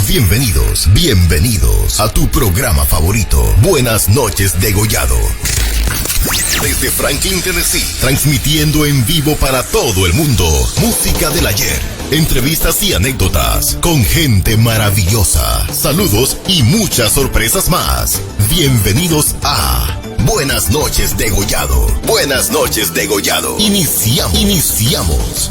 Bienvenidos a tu programa favorito. Buenas noches, Degollado. Desde Franklin, Tennessee, transmitiendo en vivo para todo el mundo. Música del ayer, entrevistas y anécdotas con gente maravillosa. Saludos y muchas sorpresas más. Bienvenidos a Buenas noches, Degollado. Buenas noches, Degollado. Iniciamos.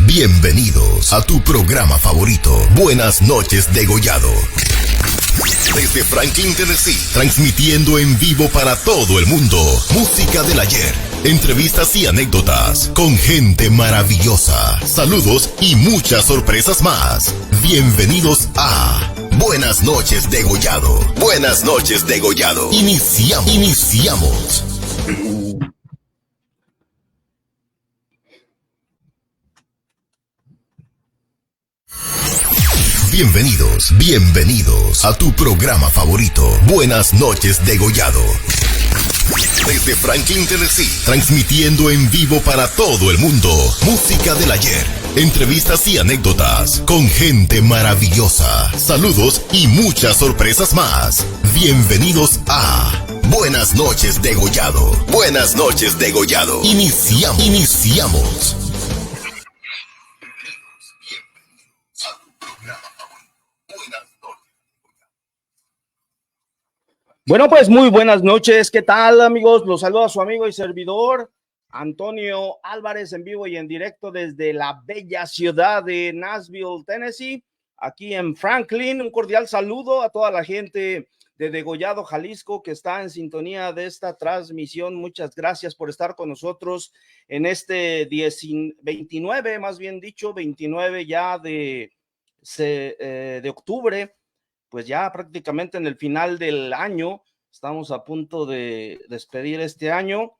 Bienvenidos a tu programa favorito. Buenas noches, Degollado. Desde Franklin, Tennessee, transmitiendo en vivo para todo el mundo. Música del ayer, entrevistas y anécdotas con gente maravillosa. Saludos y muchas sorpresas más. Bienvenidos a Buenas noches, Degollado. Buenas noches, Degollado. Iniciamos. Bienvenidos a tu programa favorito. Buenas noches, Degollado. Desde Franklin, Tennessee, transmitiendo en vivo para todo el mundo. Música del ayer, entrevistas y anécdotas con gente maravillosa. Saludos y muchas sorpresas más. Bienvenidos a Buenas noches, Degollado. Buenas noches, Degollado. Iniciamos. Bueno, pues muy buenas noches. ¿Qué tal, amigos? Los saluda su amigo y servidor Antonio Álvarez, en vivo y en directo desde la bella ciudad de Nashville, Tennessee, aquí en Franklin. Un cordial saludo a toda la gente de Degollado, Jalisco, que está en sintonía de esta transmisión. Muchas gracias por estar con nosotros en este 29, más bien dicho, 29 ya de octubre. Pues ya prácticamente en el final del año, estamos a punto de despedir este año.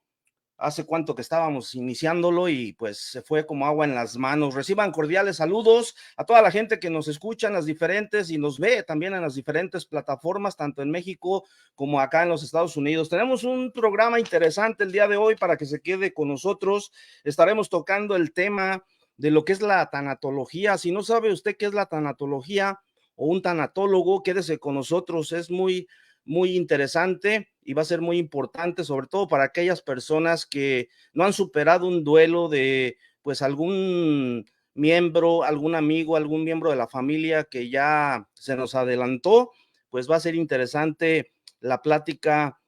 Hace cuánto que estábamos iniciándolo y pues se fue como agua en las manos. Reciban cordiales saludos a toda la gente que nos escucha en las diferentes y nos ve también en las diferentes plataformas, tanto en México como acá en los Estados Unidos. Tenemos un programa interesante el día de hoy para que se quede con nosotros. Estaremos tocando el tema de lo que es la tanatología. Si no sabe usted qué es la tanatología, o un tanatólogo, quédese con nosotros, es muy interesante y va a ser muy importante, sobre todo para aquellas personas que no han superado un duelo de pues algún miembro, algún amigo, algún miembro de la familia que ya se nos adelantó. Pues va a ser interesante la plática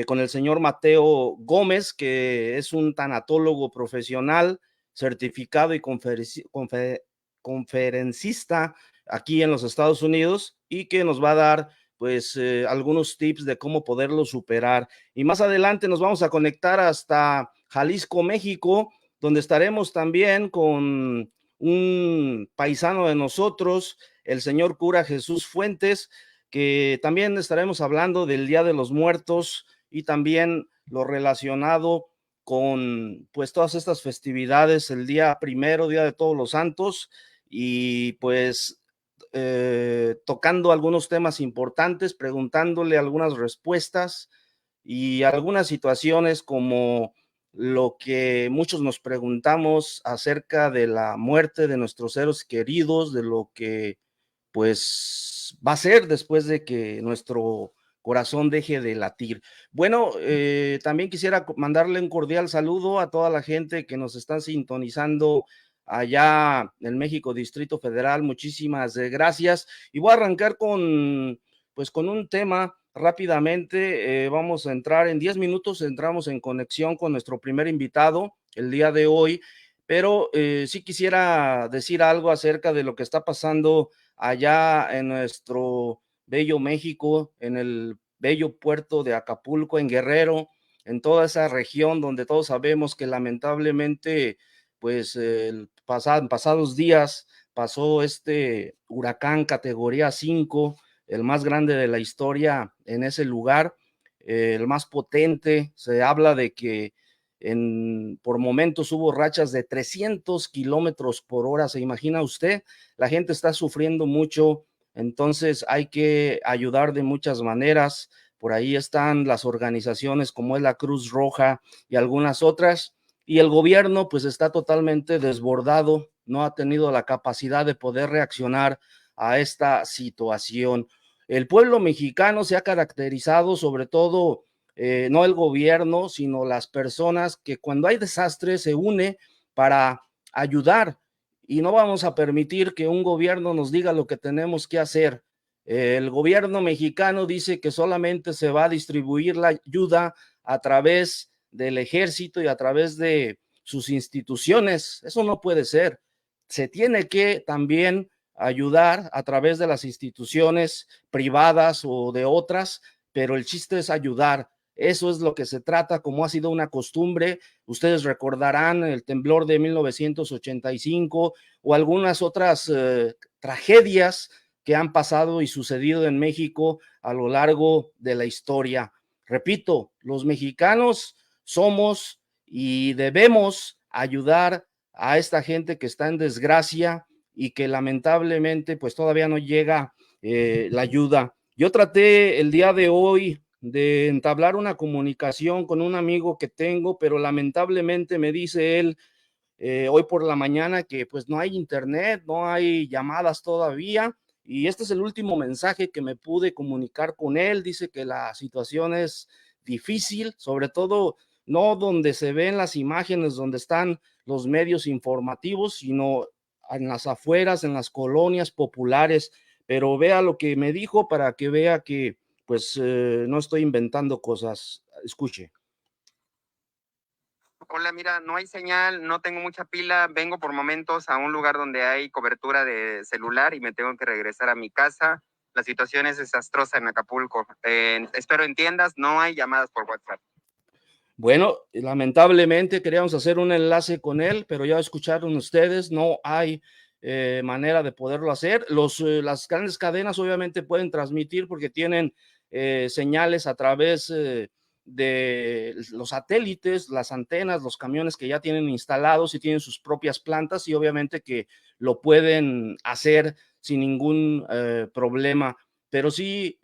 con el señor Mateo Gómez, que es un tanatólogo profesional, certificado y conferencista aquí en los Estados Unidos, y que nos va a dar pues algunos tips de cómo poderlo superar. Y más adelante nos vamos a conectar hasta Jalisco, México, donde estaremos también con un paisano de nosotros, el señor cura Jesús Fuentes, que también estaremos hablando del Día de los Muertos y también lo relacionado con pues todas estas festividades, el día primero, Día de Todos los Santos, y pues tocando algunos temas importantes, preguntándole algunas respuestas y algunas situaciones como lo que muchos nos preguntamos acerca de la muerte de nuestros seres queridos, de lo que pues va a ser después de que nuestro corazón deje de latir. Bueno, también quisiera mandarle un cordial saludo a toda la gente que nos está sintonizando allá en México, Distrito Federal. Muchísimas gracias. Y voy a arrancar pues con un tema rápidamente. Vamos a entrar en 10 minutos, entramos en conexión con nuestro primer invitado el día de hoy, pero sí quisiera decir algo acerca de lo que está pasando allá en nuestro bello México, en el bello puerto de Acapulco, en Guerrero, en toda esa región donde todos sabemos que lamentablemente, pues pasados días pasó este huracán categoría 5, el más grande de la historia en ese lugar, el más potente. Se habla de que por momentos hubo rachas de 300 kilómetros por hora. ¿Se imagina usted? La gente está sufriendo mucho, entonces hay que ayudar de muchas maneras. Por ahí están las organizaciones como es la Cruz Roja y algunas otras, y el gobierno pues está totalmente desbordado, no ha tenido la capacidad de poder reaccionar a esta situación. El pueblo mexicano se ha caracterizado sobre todo, no el gobierno, sino las personas que cuando hay desastre se une para ayudar, y no vamos a permitir que un gobierno nos diga lo que tenemos que hacer. El gobierno mexicano dice que solamente se va a distribuir la ayuda a través del ejército y a través de sus instituciones. Eso no puede ser. Se tiene que también ayudar a través de las instituciones privadas o de otras, pero el chiste es ayudar. Eso es lo que se trata, como ha sido una costumbre. Ustedes recordarán el temblor de 1985 o algunas otras tragedias que han pasado y sucedido en México a lo largo de la historia. Repito, los mexicanos somos y debemos ayudar a esta gente que está en desgracia y que lamentablemente pues todavía no llega la ayuda. Yo traté el día de hoy de entablar una comunicación con un amigo que tengo, pero lamentablemente me dice él hoy por la mañana que pues no hay internet, no hay llamadas todavía, y este es el último mensaje que me pude comunicar con él. Dice que la situación es difícil, sobre todo no donde se ven las imágenes, donde están los medios informativos, sino en las afueras, en las colonias populares. Pero vea lo que me dijo para que vea que pues no estoy inventando cosas. Escuche. Hola, mira, no hay señal, no tengo mucha pila, vengo por momentos a un lugar donde hay cobertura de celular y me tengo que regresar a mi casa. La situación es desastrosa en Acapulco. Espero entiendas, no hay llamadas por WhatsApp. Bueno, lamentablemente queríamos hacer un enlace con él, pero ya escucharon ustedes, no hay manera de poderlo hacer. Las grandes cadenas obviamente pueden transmitir porque tienen señales a través de los satélites, las antenas, los camiones que ya tienen instalados y tienen sus propias plantas, y obviamente que lo pueden hacer sin ningún problema. Pero sí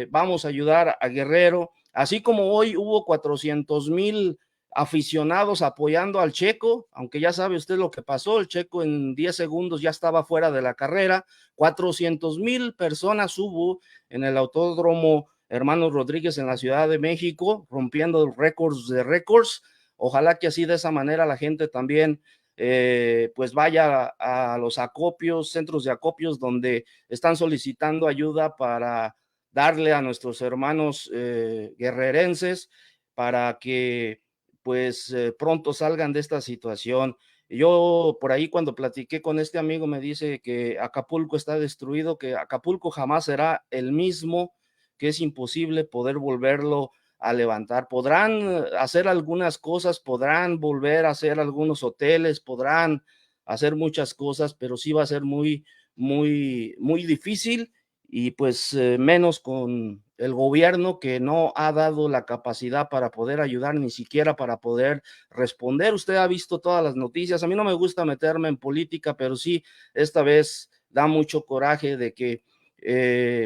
vamos a ayudar a Guerrero. Así como hoy hubo 400,000 aficionados apoyando al Checo, aunque ya sabe usted lo que pasó, el Checo en 10 segundos ya estaba fuera de la carrera. 400,000 personas hubo en el Autódromo Hermanos Rodríguez en la Ciudad de México, rompiendo récords de récords. Ojalá que así de esa manera la gente también pues vaya a los acopios, centros de acopios donde están solicitando ayuda para darle a nuestros hermanos guerrerenses para que pues pronto salgan de esta situación. Yo por ahí cuando platiqué con este amigo me dice que Acapulco está destruido, que Acapulco jamás será el mismo, que es imposible poder volverlo a levantar. Podrán hacer algunas cosas, podrán volver a hacer algunos hoteles, podrán hacer muchas cosas, pero sí va a ser muy, muy, muy difícil y pues menos con el gobierno que no ha dado la capacidad para poder ayudar, ni siquiera para poder responder. Usted ha visto todas las noticias. A mí no me gusta meterme en política, pero sí, esta vez da mucho coraje de que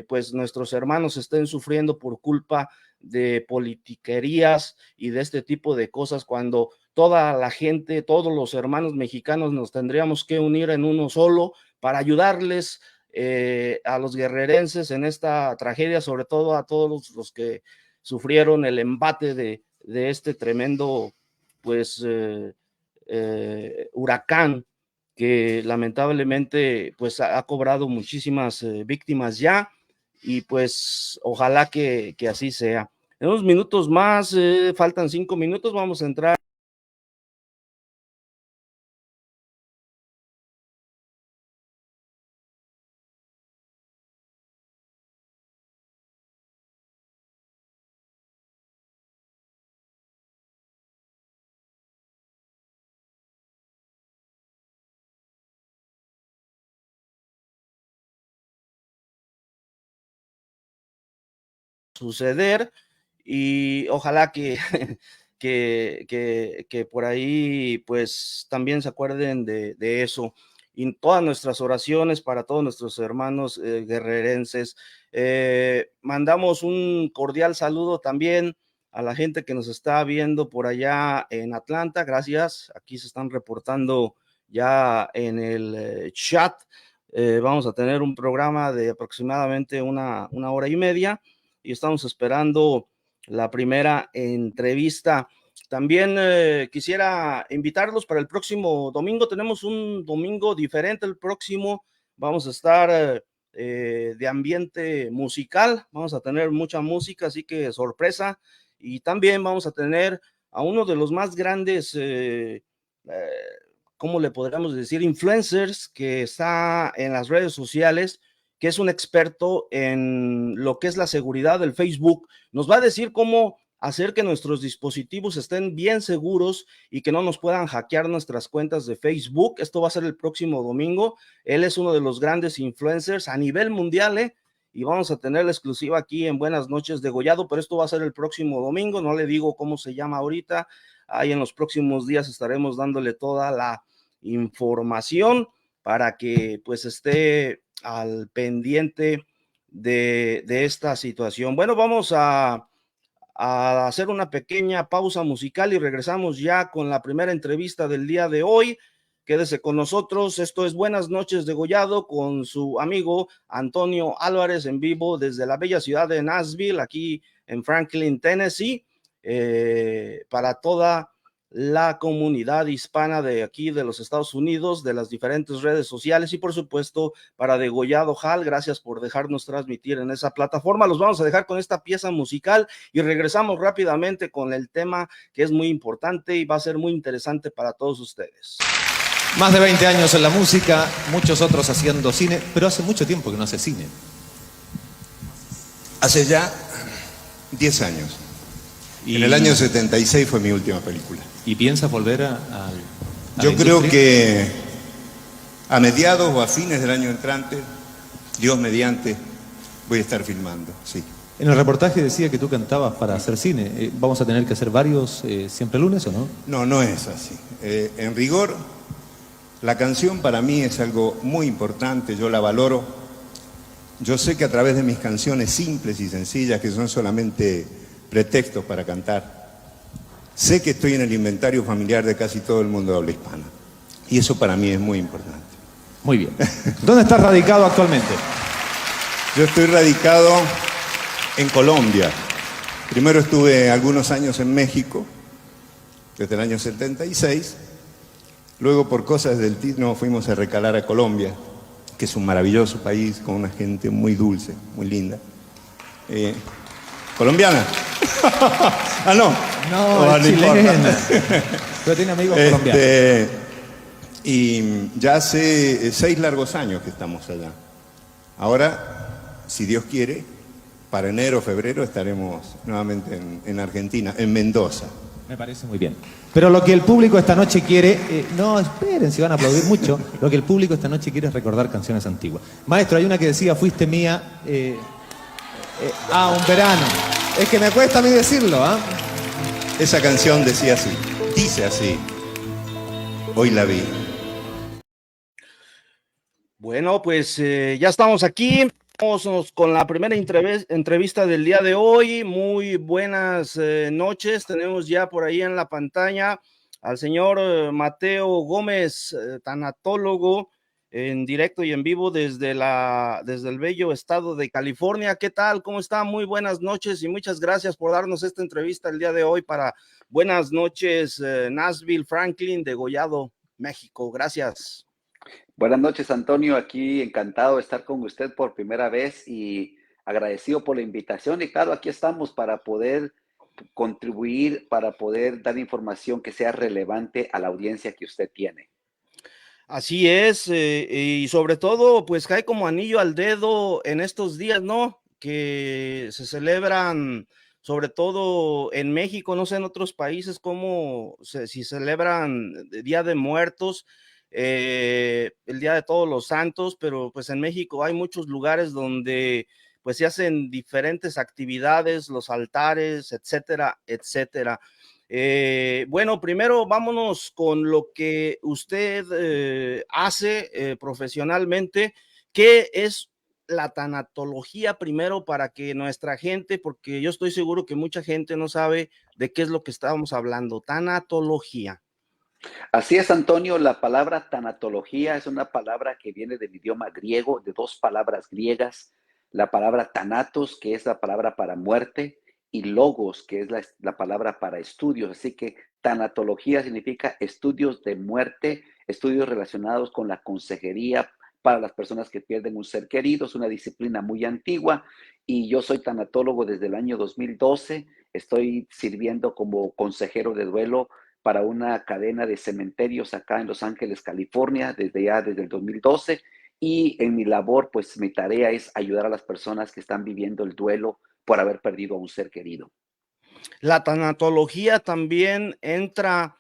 pues nuestros hermanos estén sufriendo por culpa de politiquerías y de este tipo de cosas, cuando toda la gente, todos los hermanos mexicanos nos tendríamos que unir en uno solo para ayudarles a los guerrerenses en esta tragedia, sobre todo a todos los que sufrieron el embate de este tremendo pues huracán que lamentablemente pues ha cobrado muchísimas víctimas ya, y pues ojalá que así sea. En unos minutos más, faltan 5 minutos, vamos a entrar suceder, y ojalá que, que por ahí pues también se acuerden de eso. Y todas nuestras oraciones para todos nuestros hermanos guerrerenses. Mandamos un cordial saludo también a la gente que nos está viendo por allá en Atlanta. Gracias. Aquí se están reportando ya en el chat. Vamos a tener un programa de aproximadamente una hora y media y estamos esperando la primera entrevista. También quisiera invitarlos para el próximo domingo. Tenemos un domingo diferente el próximo. Vamos a estar de ambiente musical. Vamos a tener mucha música, así que sorpresa. Y también vamos a tener a uno de los más grandes, ¿cómo le podríamos decir? Influencers que está en las redes sociales, que es un experto en lo que es la seguridad del Facebook. Nos va a decir cómo hacer que nuestros dispositivos estén bien seguros y que no nos puedan hackear nuestras cuentas de Facebook. Esto va a ser el próximo domingo. Él es uno de los grandes influencers a nivel mundial, y vamos a tener la exclusiva aquí en Buenas Noches Degollado, pero esto va a ser el próximo domingo. No le digo cómo se llama ahorita. Ahí en los próximos días estaremos dándole toda la información para que pues esté al pendiente de esta situación. Bueno, vamos a hacer una pequeña pausa musical y regresamos ya con la primera entrevista del día de hoy. Quédese con nosotros. Esto es Buenas Noches Degollado con su amigo Antonio Álvarez en vivo desde la bella ciudad de Nashville, aquí en Franklin, Tennessee, para toda la comunidad hispana de aquí de los Estados Unidos, de las diferentes redes sociales, y por supuesto para Degollado Hall. Gracias por dejarnos transmitir en esa plataforma. Los vamos a dejar con esta pieza musical y regresamos rápidamente con el tema que es muy importante y va a ser muy interesante para todos ustedes. Más de 20 años en la música, muchos otros haciendo cine, pero hace mucho tiempo que no hace cine. Hace ya 10 años. En el año 76 fue mi última película. ¿Y piensas volver a Yo creo que a mediados o a fines del año entrante, Dios mediante, voy a estar filmando, sí. En el reportaje decía que tú cantabas para hacer cine. ¿Vamos a tener que hacer varios siempre lunes o no? No, no es así. En rigor, la canción para mí es algo muy importante, yo la valoro. Yo sé que a través de mis canciones simples y sencillas, que son solamente pretextos para cantar, sé que estoy en el inventario familiar de casi todo el mundo de habla hispana. Y eso para mí es muy importante. Muy bien. ¿Dónde estás radicado actualmente? Yo estoy radicado en Colombia. Primero estuve algunos años en México, desde el año 76. Luego, por cosas del destino, fuimos a recalar a Colombia, que es un maravilloso país con una gente muy dulce, muy linda. ¿Colombiana? Ah, no. No, es chilena. Pero tiene amigos colombianos. Y ya hace 6 largos años que estamos allá. Ahora, si Dios quiere, para enero o febrero estaremos nuevamente en Argentina, en Mendoza. Me parece muy bien. Pero lo que el público esta noche quiere, no esperen si van a aplaudir mucho, lo que el público esta noche quiere es recordar canciones antiguas. Maestro, hay una que decía, fuiste mía, un verano. Es que me cuesta a mí decirlo, ¿ah? Esa canción decía así, dice así, hoy la vi. Bueno, pues ya estamos aquí. Vamos con la primera entrevista del día de hoy. Muy buenas noches. Tenemos ya por ahí en la pantalla al señor Mateo Gómez, tanatólogo, en directo y en vivo desde el bello estado de California. ¿Qué tal? ¿Cómo está? Muy buenas noches y muchas gracias por darnos esta entrevista el día de hoy para Buenas noches, Nashville, Franklin, Degollado, México. Gracias. Buenas noches, Antonio. Aquí encantado de estar con usted por primera vez y agradecido por la invitación. Y claro, aquí estamos para poder contribuir, para poder dar información que sea relevante a la audiencia que usted tiene. Así es, y sobre todo, pues cae como anillo al dedo en estos días, ¿no? Que se celebran, sobre todo en México, no sé en otros países si celebran Día de Muertos, el Día de Todos los Santos, pero pues en México hay muchos lugares donde pues se hacen diferentes actividades, los altares, etcétera, etcétera. Bueno, primero vámonos con lo que usted hace profesionalmente. ¿Qué es la tanatología primero para que nuestra gente, porque yo estoy seguro que mucha gente no sabe de qué es lo que estábamos hablando? Tanatología. Así es, Antonio. La palabra tanatología es una palabra que viene del idioma griego, de 2 palabras griegas. La palabra thanatos, que es la palabra para muerte, y logos, que es la palabra para estudios. Así que tanatología significa estudios de muerte, estudios relacionados con la consejería para las personas que pierden un ser querido. Es una disciplina muy antigua y yo soy tanatólogo desde el año 2012. Estoy sirviendo como consejero de duelo para una cadena de cementerios acá en Los Ángeles, California, desde el 2012. Y en mi labor, pues mi tarea es ayudar a las personas que están viviendo el duelo por haber perdido a un ser querido. La tanatología también entra,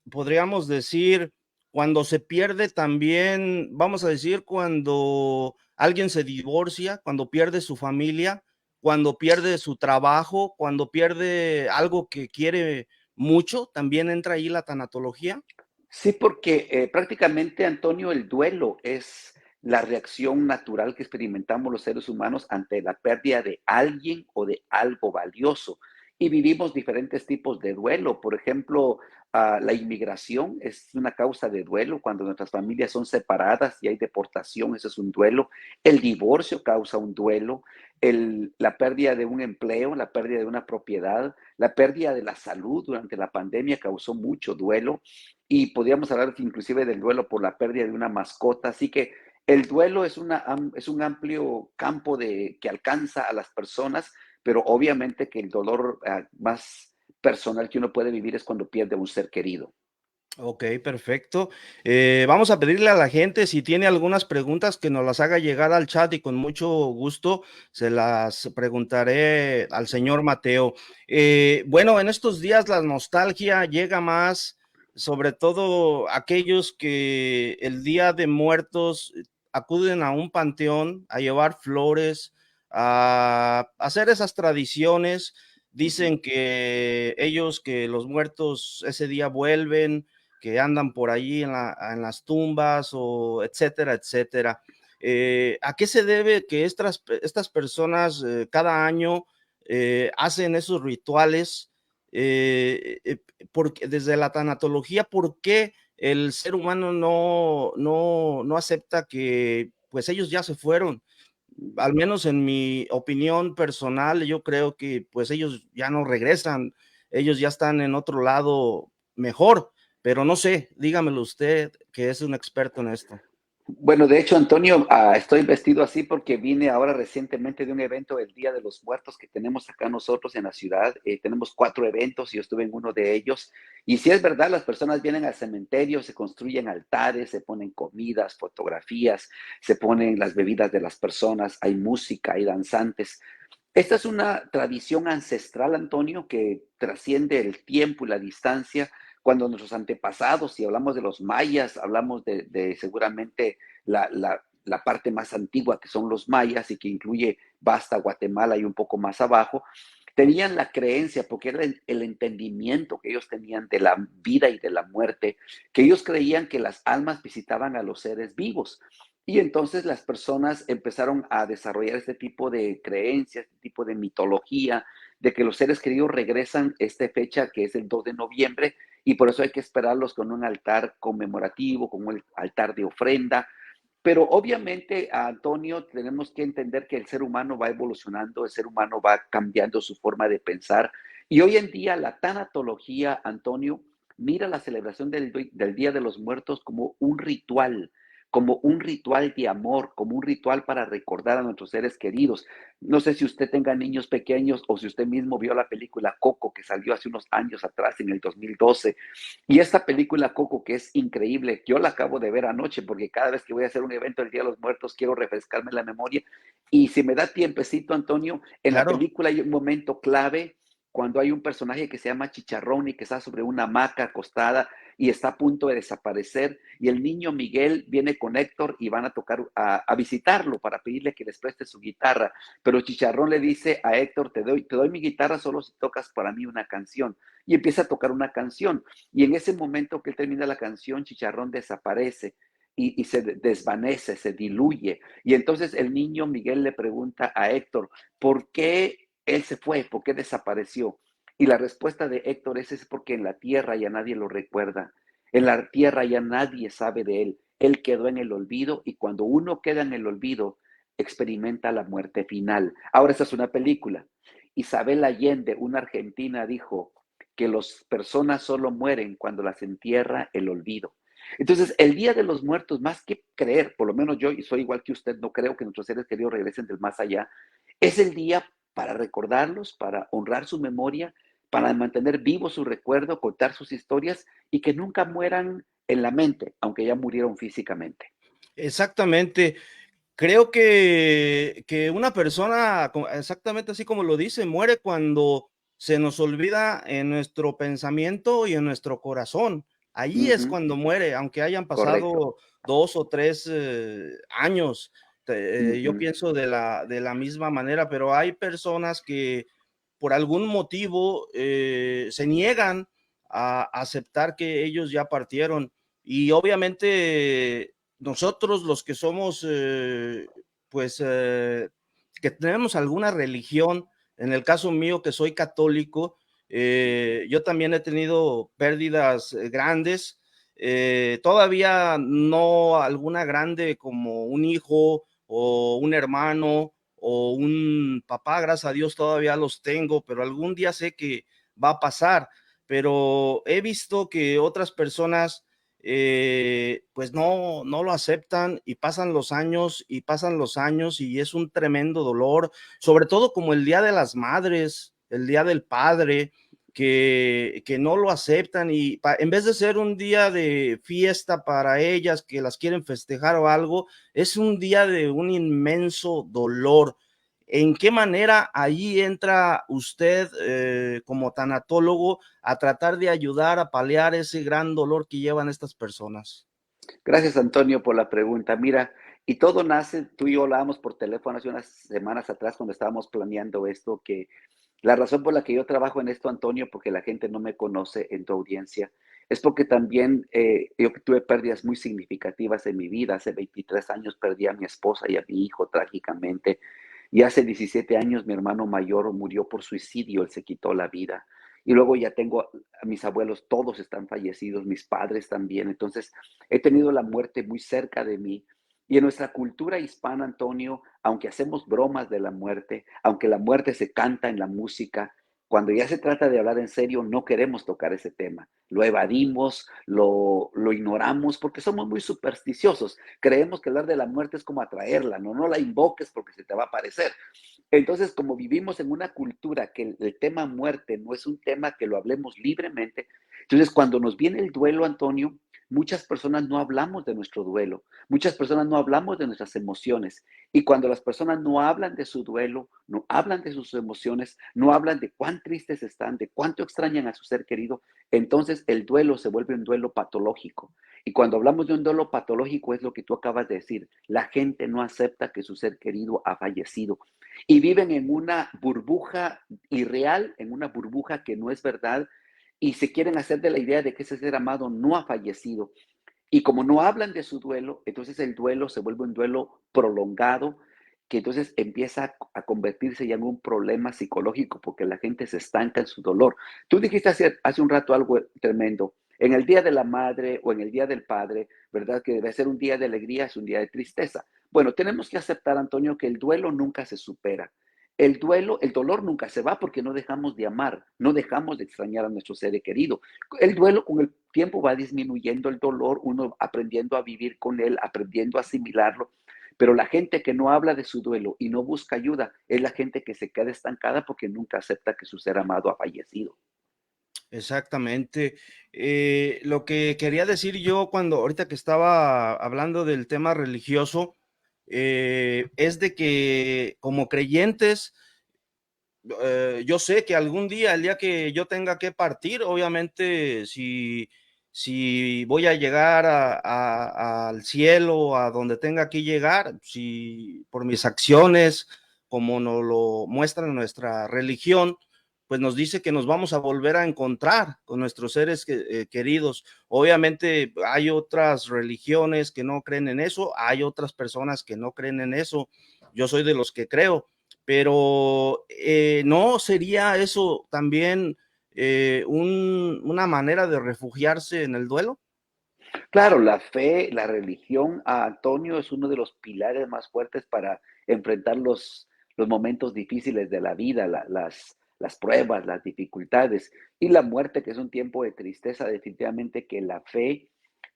podríamos decir, cuando se pierde también, vamos a decir, cuando alguien se divorcia, cuando pierde su familia, cuando pierde su trabajo, cuando pierde algo que quiere mucho, también entra ahí la tanatología. Sí, porque prácticamente, Antonio, el duelo es la reacción natural que experimentamos los seres humanos ante la pérdida de alguien o de algo valioso. Y vivimos diferentes tipos de duelo. Por ejemplo, la inmigración es una causa de duelo cuando nuestras familias son separadas y hay deportación, eso es un duelo. El divorcio causa un duelo. La pérdida de un empleo, la pérdida de una propiedad, la pérdida de la salud durante la pandemia causó mucho duelo. Y podríamos hablar inclusive del duelo por la pérdida de una mascota. Así que el duelo es un amplio campo que alcanza a las personas, pero obviamente que el dolor más personal que uno puede vivir es cuando pierde a un ser querido. Ok, perfecto. Vamos a pedirle a la gente si tiene algunas preguntas que nos las haga llegar al chat y con mucho gusto se las preguntaré al señor Mateo. Bueno, en estos días la nostalgia llega más, sobre todo aquellos que el Día de Muertos acuden a un panteón a llevar flores, a hacer esas tradiciones. Dicen que los muertos ese día vuelven, que andan por ahí en las tumbas, o etcétera, etcétera. ¿A qué se debe que estas personas cada año hacen esos rituales porque desde la tanatología, ¿por qué el ser humano no acepta que pues ellos ya se fueron? Al menos en mi opinión personal, yo creo que pues ellos ya no regresan, ellos ya están en otro lado mejor, pero no sé, dígamelo usted, que es un experto en esto. Bueno, de hecho, Antonio, estoy vestido así porque vine ahora recientemente de un evento del Día de los Muertos que tenemos acá nosotros en la ciudad. Tenemos 4 eventos y yo estuve en uno de ellos. Y si es verdad, las personas vienen al cementerio, se construyen altares, se ponen comidas, fotografías, se ponen las bebidas de las personas, hay música, hay danzantes. Esta es una tradición ancestral, Antonio, que trasciende el tiempo y la distancia. Cuando nuestros antepasados, si hablamos de los mayas, hablamos de seguramente la parte más antigua que son los mayas y que incluye Basta, Guatemala y un poco más abajo, tenían la creencia, porque era el entendimiento que ellos tenían de la vida y de la muerte, que ellos creían que las almas visitaban a los seres vivos. Y entonces las personas empezaron a desarrollar este tipo de creencias, este tipo de mitología, de que los seres queridos regresan esta fecha que es el 2 de noviembre y por eso hay que esperarlos con un altar conmemorativo, con un altar de ofrenda. Pero obviamente, Antonio, tenemos que entender que el ser humano va evolucionando, el ser humano va cambiando su forma de pensar. Y hoy en día la tanatología, Antonio, mira la celebración del Día de los Muertos como un ritual de amor, como un ritual para recordar a nuestros seres queridos. No sé si usted tenga niños pequeños o si usted mismo vio la película Coco que salió hace unos años atrás, en el 2012. Y esta película Coco, que es increíble, yo la acabo de ver anoche porque cada vez que voy a hacer un evento del Día de los Muertos quiero refrescarme la memoria. Y si me da tiempecito, Antonio, en la Claro. película hay un momento clave cuando hay un personaje que se llama Chicharrón y que está sobre una hamaca acostada y está a punto de desaparecer y el niño Miguel viene con Héctor y van a tocar, a visitarlo para pedirle que les preste su guitarra, pero Chicharrón le dice a Héctor, te doy mi guitarra solo si tocas para mí una canción y empieza a tocar una canción y en ese momento que él termina la canción, Chicharrón desaparece y se desvanece, se diluye. Y entonces el niño Miguel le pregunta a Héctor, ¿por qué él se fue? ¿Por qué desapareció? Y la respuesta de Héctor es porque en la tierra ya nadie lo recuerda. En la tierra ya nadie sabe de él. Él quedó en el olvido y cuando uno queda en el olvido, experimenta la muerte final. Ahora, esa es una película. Isabel Allende, una argentina, dijo que las personas solo mueren cuando las entierra el olvido. Entonces, el Día de los Muertos, más que creer, por lo menos yo, y soy igual que usted, no creo que nuestros seres queridos regresen del más allá, es el día para recordarlos, para honrar su memoria, para mantener vivo su recuerdo, contar sus historias y que nunca mueran en la mente, aunque ya murieron físicamente. Exactamente. Creo que una persona, exactamente así como lo dice, muere cuando se nos olvida en nuestro pensamiento y en nuestro corazón. Allí es cuando muere, aunque hayan Correcto. pasado 2 o 3 años. Yo Ujú. pienso de la misma manera, pero hay personas que por algún motivo se niegan a aceptar que ellos ya partieron. Y obviamente nosotros los que somos, pues, que tenemos alguna religión, en el caso mío que soy católico, yo también he tenido pérdidas grandes, todavía no alguna grande como un hijo o un hermano o un papá, gracias a Dios todavía los tengo, pero algún día sé que va a pasar, pero he visto que otras personas pues no lo aceptan y pasan los años y pasan los años y es un tremendo dolor, sobre todo como el Día de las Madres, el Día del Padre, que no lo aceptan y en vez de ser un día de fiesta para ellas que las quieren festejar o algo, es un día de un inmenso dolor. ¿En qué manera ahí entra usted como tanatólogo a tratar de ayudar a paliar ese gran dolor que llevan estas personas? Gracias, Antonio, por la pregunta. Mira, y todo nace, tú y yo hablábamos por teléfono hace unas semanas atrás cuando estábamos planeando esto, que la razón por la que yo trabajo en esto, Antonio, porque la gente no me conoce en tu audiencia, es porque también yo tuve pérdidas muy significativas en mi vida. Hace 23 años perdí a mi esposa y a mi hijo trágicamente. Y hace 17 años mi hermano mayor murió por suicidio, él se quitó la vida. Y luego ya tengo a mis abuelos, todos están fallecidos, mis padres también. Entonces, he tenido la muerte muy cerca de mí. Y en nuestra cultura hispana, Antonio, aunque hacemos bromas de la muerte, aunque la muerte se canta en la música, cuando ya se trata de hablar en serio, no queremos tocar ese tema. Lo evadimos, lo ignoramos porque somos muy supersticiosos. Creemos que hablar de la muerte es como atraerla, ¿no? No la invoques porque se te va a aparecer. Entonces, como vivimos en una cultura que el tema muerte no es un tema que lo hablemos libremente, entonces cuando nos viene el duelo, Antonio, muchas personas no hablamos de nuestro duelo, muchas personas no hablamos de nuestras emociones. Y cuando las personas no hablan de su duelo, no hablan de sus emociones, no hablan de cuán tristes están, de cuánto extrañan a su ser querido, entonces el duelo se vuelve un duelo patológico. Y cuando hablamos de un duelo patológico es lo que tú acabas de decir. La gente no acepta que su ser querido ha fallecido y viven en una burbuja irreal, en una burbuja que no es verdad y se quieren hacer de la idea de que ese ser amado no ha fallecido. Y como no hablan de su duelo, entonces el duelo se vuelve un duelo prolongado, que entonces empieza a convertirse ya en un problema psicológico porque la gente se estanca en su dolor. Tú dijiste hace un rato algo tremendo. En el Día de la Madre o en el Día del Padre, ¿verdad? Que debe ser un día de alegría, es un día de tristeza. Bueno, tenemos que aceptar, Antonio, que el duelo nunca se supera. El duelo, el dolor nunca se va porque no dejamos de amar, no dejamos de extrañar a nuestro ser querido. El duelo con el tiempo va disminuyendo el dolor, uno aprendiendo a vivir con él, aprendiendo a asimilarlo. Pero la gente que no habla de su duelo y no busca ayuda es la gente que se queda estancada porque nunca acepta que su ser amado ha fallecido. Exactamente. Lo que quería decir yo cuando ahorita que estaba hablando del tema religioso, es de que como creyentes, yo sé que algún día, el día que yo tenga que partir, obviamente, si voy a llegar al cielo, a donde tenga que llegar, si por mis acciones, como nos lo muestra nuestra religión, pues nos dice que nos vamos a volver a encontrar con nuestros seres queridos. Obviamente hay otras religiones que no creen en eso, hay otras personas que no creen en eso. Yo soy de los que creo, pero ¿no sería eso también una manera de refugiarse en el duelo? Claro, la fe, la religión, a Antonio, es uno de los pilares más fuertes para enfrentar los momentos difíciles de la vida, las pruebas, las dificultades y la muerte, que es un tiempo de tristeza. Definitivamente que la fe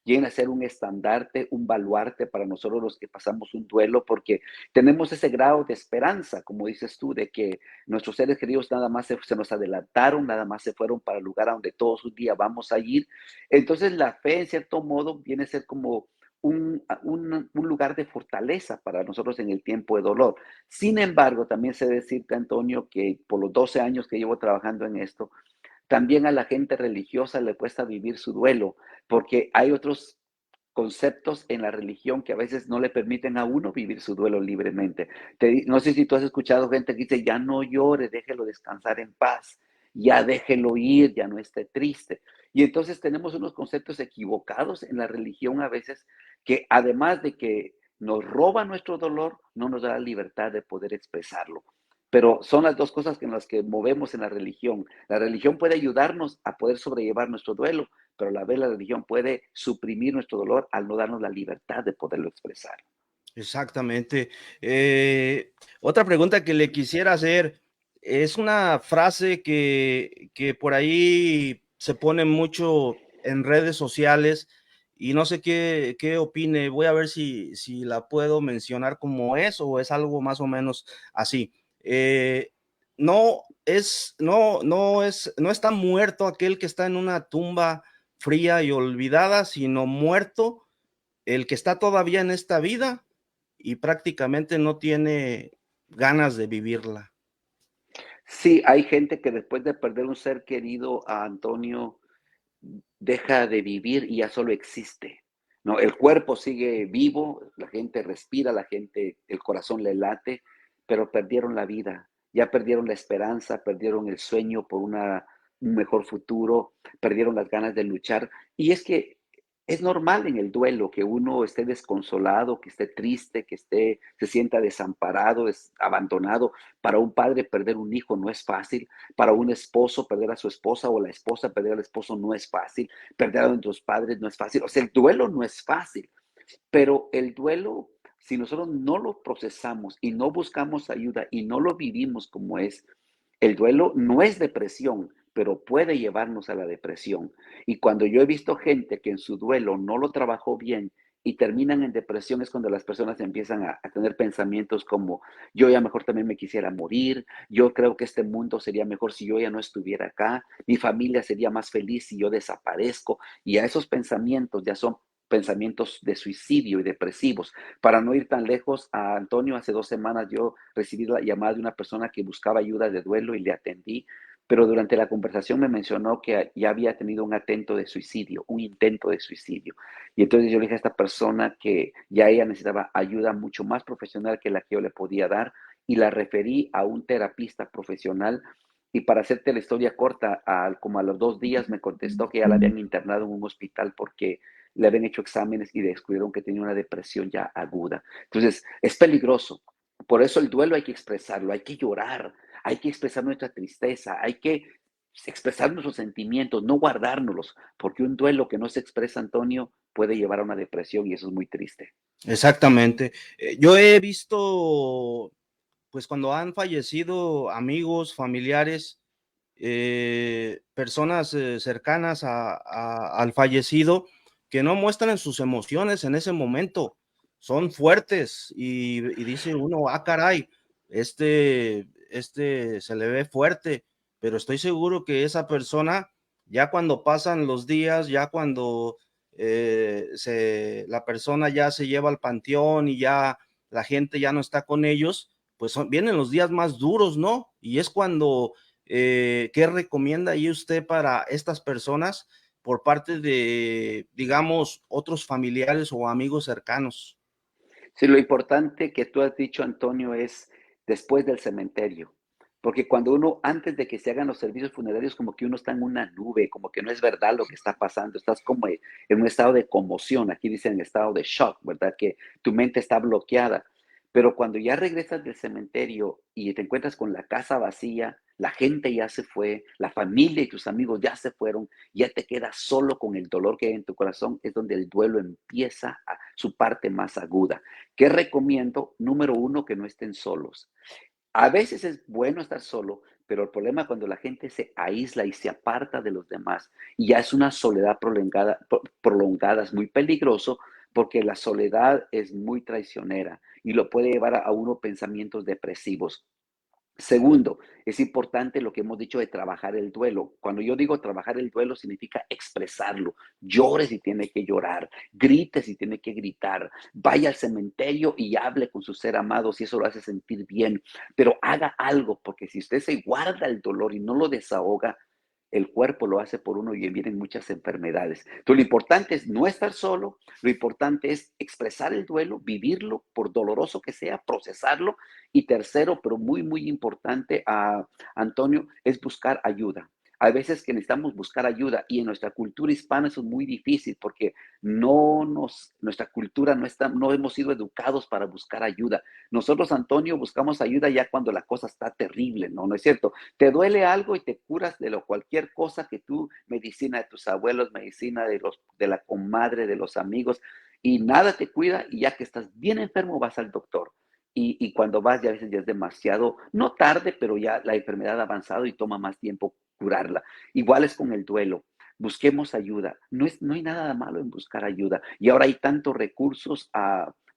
viene a ser un estandarte, un baluarte para nosotros los que pasamos un duelo, porque tenemos ese grado de esperanza, como dices tú, de que nuestros seres queridos nada más se nos adelantaron, nada más se fueron para el lugar a donde todos un día vamos a ir. Entonces la fe, en cierto modo, viene a ser como un lugar de fortaleza para nosotros en el tiempo de dolor. Sin embargo, también sé decirte, Antonio, que por los 12 años que llevo trabajando en esto, también a la gente religiosa le cuesta vivir su duelo, porque hay otros conceptos en la religión que a veces no le permiten a uno vivir su duelo libremente. No sé si tú has escuchado gente que dice, ya no llore, déjelo descansar en paz, ya déjelo ir, ya no esté triste. Y entonces tenemos unos conceptos equivocados en la religión a veces que además de que nos roba nuestro dolor, no nos da la libertad de poder expresarlo. Pero son las dos cosas en las que movemos en la religión. La religión puede ayudarnos a poder sobrellevar nuestro duelo, pero a la vez la religión puede suprimir nuestro dolor al no darnos la libertad de poderlo expresar. Exactamente. Otra pregunta que le quisiera hacer es una frase que por ahí se pone mucho en redes sociales y no sé qué opine. Voy a ver si la puedo mencionar como es o es algo más o menos así. Eh, no está muerto aquel que está en una tumba fría y olvidada, sino muerto el que está todavía en esta vida y prácticamente no tiene ganas de vivirla. Sí, hay gente que después de perder un ser querido, a Antonio, deja de vivir y ya solo existe. ¿No? El cuerpo sigue vivo, la gente respira, la gente, el corazón le late, pero perdieron la vida, ya perdieron la esperanza, perdieron el sueño por un mejor futuro, perdieron las ganas de luchar. Y es que Es normal en el duelo que uno esté desconsolado, que esté triste, se sienta desamparado, abandonado. Para un padre perder un hijo no es fácil. Para un esposo perder a su esposa o la esposa perder al esposo no es fácil. Perder a nuestros padres no es fácil. O sea, el duelo no es fácil. Pero el duelo, si nosotros no lo procesamos y no buscamos ayuda y no lo vivimos como es, el duelo no es depresión, pero puede llevarnos a la depresión. Y cuando yo he visto gente que en su duelo no lo trabajó bien y terminan en depresión, es cuando las personas empiezan a tener pensamientos como, yo ya mejor también me quisiera morir, yo creo que este mundo sería mejor si yo ya no estuviera acá, mi familia sería más feliz si yo desaparezco. Y a esos pensamientos ya son pensamientos de suicidio y depresivos. Para no ir tan lejos, a Antonio, hace 2 semanas yo recibí la llamada de una persona que buscaba ayuda de duelo y le atendí, pero durante la conversación me mencionó que ya había tenido un intento de suicidio, un intento de suicidio. Y entonces yo le dije a esta persona que ya ella necesitaba ayuda mucho más profesional que la que yo le podía dar y la referí a un terapista profesional. Y para hacerte la historia corta, como a los 2 días me contestó que ya la habían internado en un hospital porque le habían hecho exámenes y descubrieron que tenía una depresión ya aguda. Entonces, es peligroso. Por eso el duelo hay que expresarlo, hay que llorar, hay que expresar nuestra tristeza, hay que expresar nuestros sentimientos, no guardárnoslos, porque un duelo que no se expresa, Antonio, puede llevar a una depresión y eso es muy triste. Exactamente. Yo he visto, pues cuando han fallecido amigos, familiares, personas cercanas al fallecido, que no muestran sus emociones en ese momento, son fuertes y dice uno, ah, caray, se le ve fuerte, pero estoy seguro que esa persona, ya cuando pasan los días, ya cuando la persona ya se lleva al panteón y ya la gente ya no está con ellos, pues vienen los días más duros, ¿no? Y es cuando ¿qué recomienda ahí usted para estas personas por parte de, digamos, otros familiares o amigos cercanos? Sí, lo importante que tú has dicho, Antonio, es después del cementerio. Porque cuando uno, antes de que se hagan los servicios funerarios, como que uno está en una nube, como que no es verdad lo que está pasando, estás como en un estado de conmoción, aquí dicen estado de shock, ¿verdad? Que tu mente está bloqueada. Pero cuando ya regresas del cementerio y te encuentras con la casa vacía, la gente ya se fue, la familia y tus amigos ya se fueron, ya te quedas solo con el dolor que hay en tu corazón, es donde el duelo empieza a su parte más aguda. ¿Qué recomiendo? Número uno, que no estén solos. A veces es bueno estar solo, pero el problema es cuando la gente se aísla y se aparta de los demás y ya es una soledad prolongada, es muy peligroso porque la soledad es muy traicionera y lo puede llevar a uno pensamientos depresivos. Segundo, es importante lo que hemos dicho de trabajar el duelo. Cuando yo digo trabajar el duelo, significa expresarlo. Llore si tiene que llorar, grite si tiene que gritar, vaya al cementerio y hable con su ser amado si eso lo hace sentir bien, pero haga algo, porque si usted se guarda el dolor y no lo desahoga, el cuerpo lo hace por uno y vienen muchas enfermedades. Entonces, lo importante es no estar solo, lo importante es expresar el duelo, vivirlo, por doloroso que sea, procesarlo. Y tercero, pero muy, muy importante, Antonio, es buscar ayuda. Hay veces que necesitamos buscar ayuda y en nuestra cultura hispana eso es muy difícil porque nuestra cultura no hemos sido educados para buscar ayuda. Nosotros, Antonio, buscamos ayuda ya cuando la cosa está terrible, ¿no? ¿No es cierto? Te duele algo y te curas de cualquier cosa que tú, medicina de tus abuelos, medicina de la comadre, de los amigos, y nada te cuida y ya que estás bien enfermo vas al doctor. Y cuando vas ya a veces ya es demasiado, no tarde, pero ya la enfermedad ha avanzado y toma más tiempo curarla. Igual es con el duelo. Busquemos ayuda. No hay nada malo en buscar ayuda. Y ahora hay tantos recursos,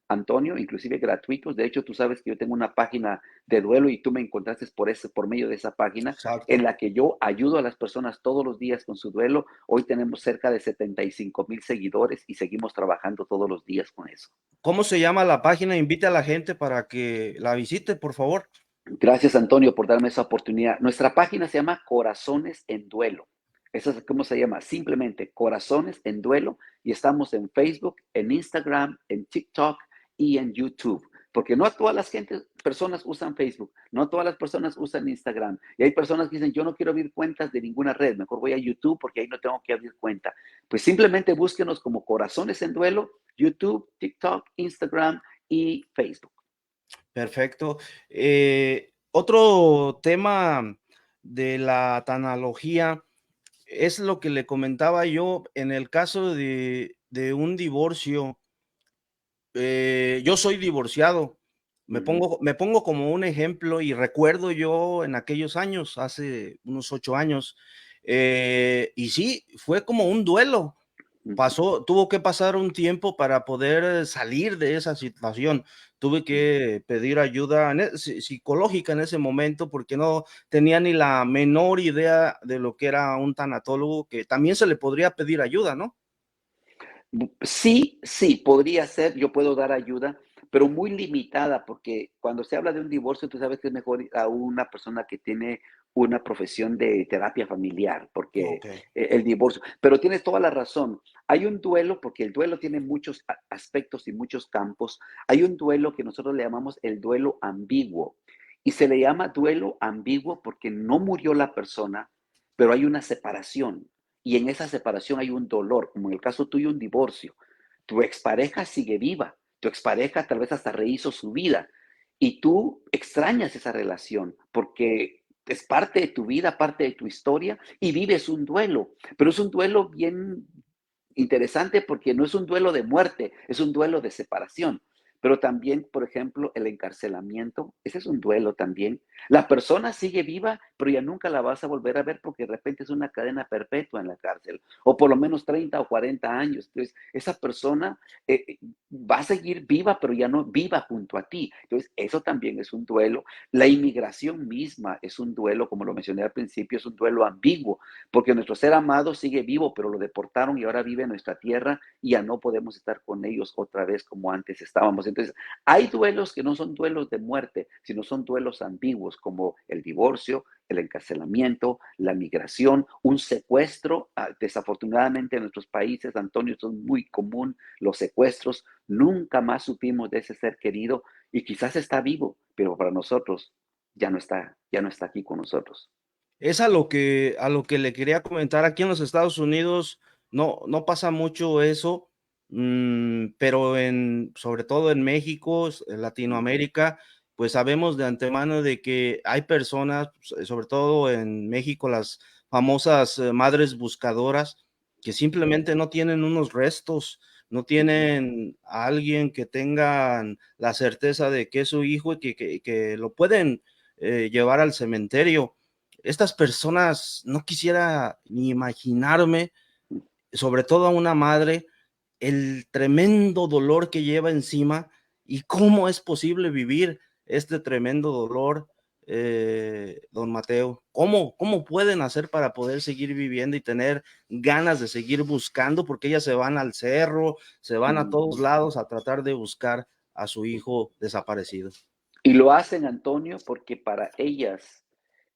Antonio, inclusive gratuitos. De hecho, tú sabes que yo tengo una página de duelo y tú me encontraste por medio de esa página en Exacto. la que yo ayudo a las personas todos los días con su duelo. Hoy tenemos cerca de 75,000 seguidores y seguimos trabajando todos los días con eso. ¿Cómo se llama la página? Invite a la gente para que la visite, por favor. Gracias, Antonio, por darme esa oportunidad. Nuestra página se llama Corazones en Duelo. Eso es cómo se llama, simplemente Corazones en Duelo. Y estamos en Facebook, en Instagram, en TikTok y en YouTube. porque no todas las personas usan Facebook, no todas las personas usan Instagram. Y hay personas que dicen, yo no quiero abrir cuentas de ninguna red, mejor voy a YouTube porque ahí no tengo que abrir cuenta. Pues simplemente búsquenos como Corazones en Duelo, YouTube, TikTok, Instagram y Facebook. Perfecto. Otro tema de la tananología es lo que le comentaba yo en el caso de un divorcio. Yo soy divorciado. Me pongo como un ejemplo y recuerdo yo en aquellos años, hace unos 8 años, y sí, fue como un duelo. Tuvo que pasar un tiempo para poder salir de esa situación. Tuve que pedir ayuda psicológica en ese momento porque no tenía ni la menor idea de lo que era un tanatólogo, que también se le podría pedir ayuda, ¿no? Sí, sí, podría ser, yo puedo dar ayuda, pero muy limitada, porque cuando se habla de un divorcio, tú sabes que es mejor ir a una persona que tiene una profesión de terapia familiar, porque Ok. el divorcio, pero tienes toda la razón. Hay un duelo, porque el duelo tiene muchos aspectos y muchos campos. Hay un duelo que nosotros le llamamos el duelo ambiguo, y se le llama duelo ambiguo porque no murió la persona, pero hay una separación. Y en esa separación hay un dolor, como en el caso tuyo, un divorcio. Tu expareja sigue viva, tu expareja tal vez hasta rehizo su vida y tú extrañas esa relación porque es parte de tu vida, parte de tu historia y vives un duelo, pero es un duelo bien interesante porque no es un duelo de muerte, es un duelo de separación. Pero también, por ejemplo, el encarcelamiento, ese es un duelo también. La persona sigue viva, pero ya nunca la vas a volver a ver porque de repente es una cadena perpetua en la cárcel, o por lo menos 30 o 40 años. Entonces, esa persona va a seguir viva, pero ya no viva junto a ti. Entonces, eso también es un duelo. La inmigración misma es un duelo, como lo mencioné al principio, es un duelo ambiguo, porque nuestro ser amado sigue vivo, pero lo deportaron y ahora vive en nuestra tierra y ya no podemos estar con ellos otra vez como antes estábamos. Entonces, hay duelos que no son duelos de muerte, sino son duelos ambiguos, como el divorcio, el encarcelamiento, la migración, un secuestro. Desafortunadamente en nuestros países, Antonio, son muy común los secuestros. Nunca más supimos de ese ser querido y quizás está vivo, pero para nosotros ya no está aquí con nosotros. Es a lo que le quería comentar. Aquí en los Estados Unidos no pasa mucho eso, pero sobre todo en México, en Latinoamérica, pues sabemos de antemano de que hay personas, sobre todo en México, las famosas madres buscadoras, que simplemente no tienen unos restos, no tienen a alguien que tengan la certeza de que es su hijo y que lo pueden llevar al cementerio. Estas personas no quisiera ni imaginarme, sobre todo a una madre, el tremendo dolor que lleva encima y cómo es posible vivir este tremendo dolor, don Mateo. ¿Cómo pueden hacer para poder seguir viviendo y tener ganas de seguir buscando? Porque ellas se van al cerro, se van a todos lados a tratar de buscar a su hijo desaparecido. Y lo hacen, Antonio, porque para ellas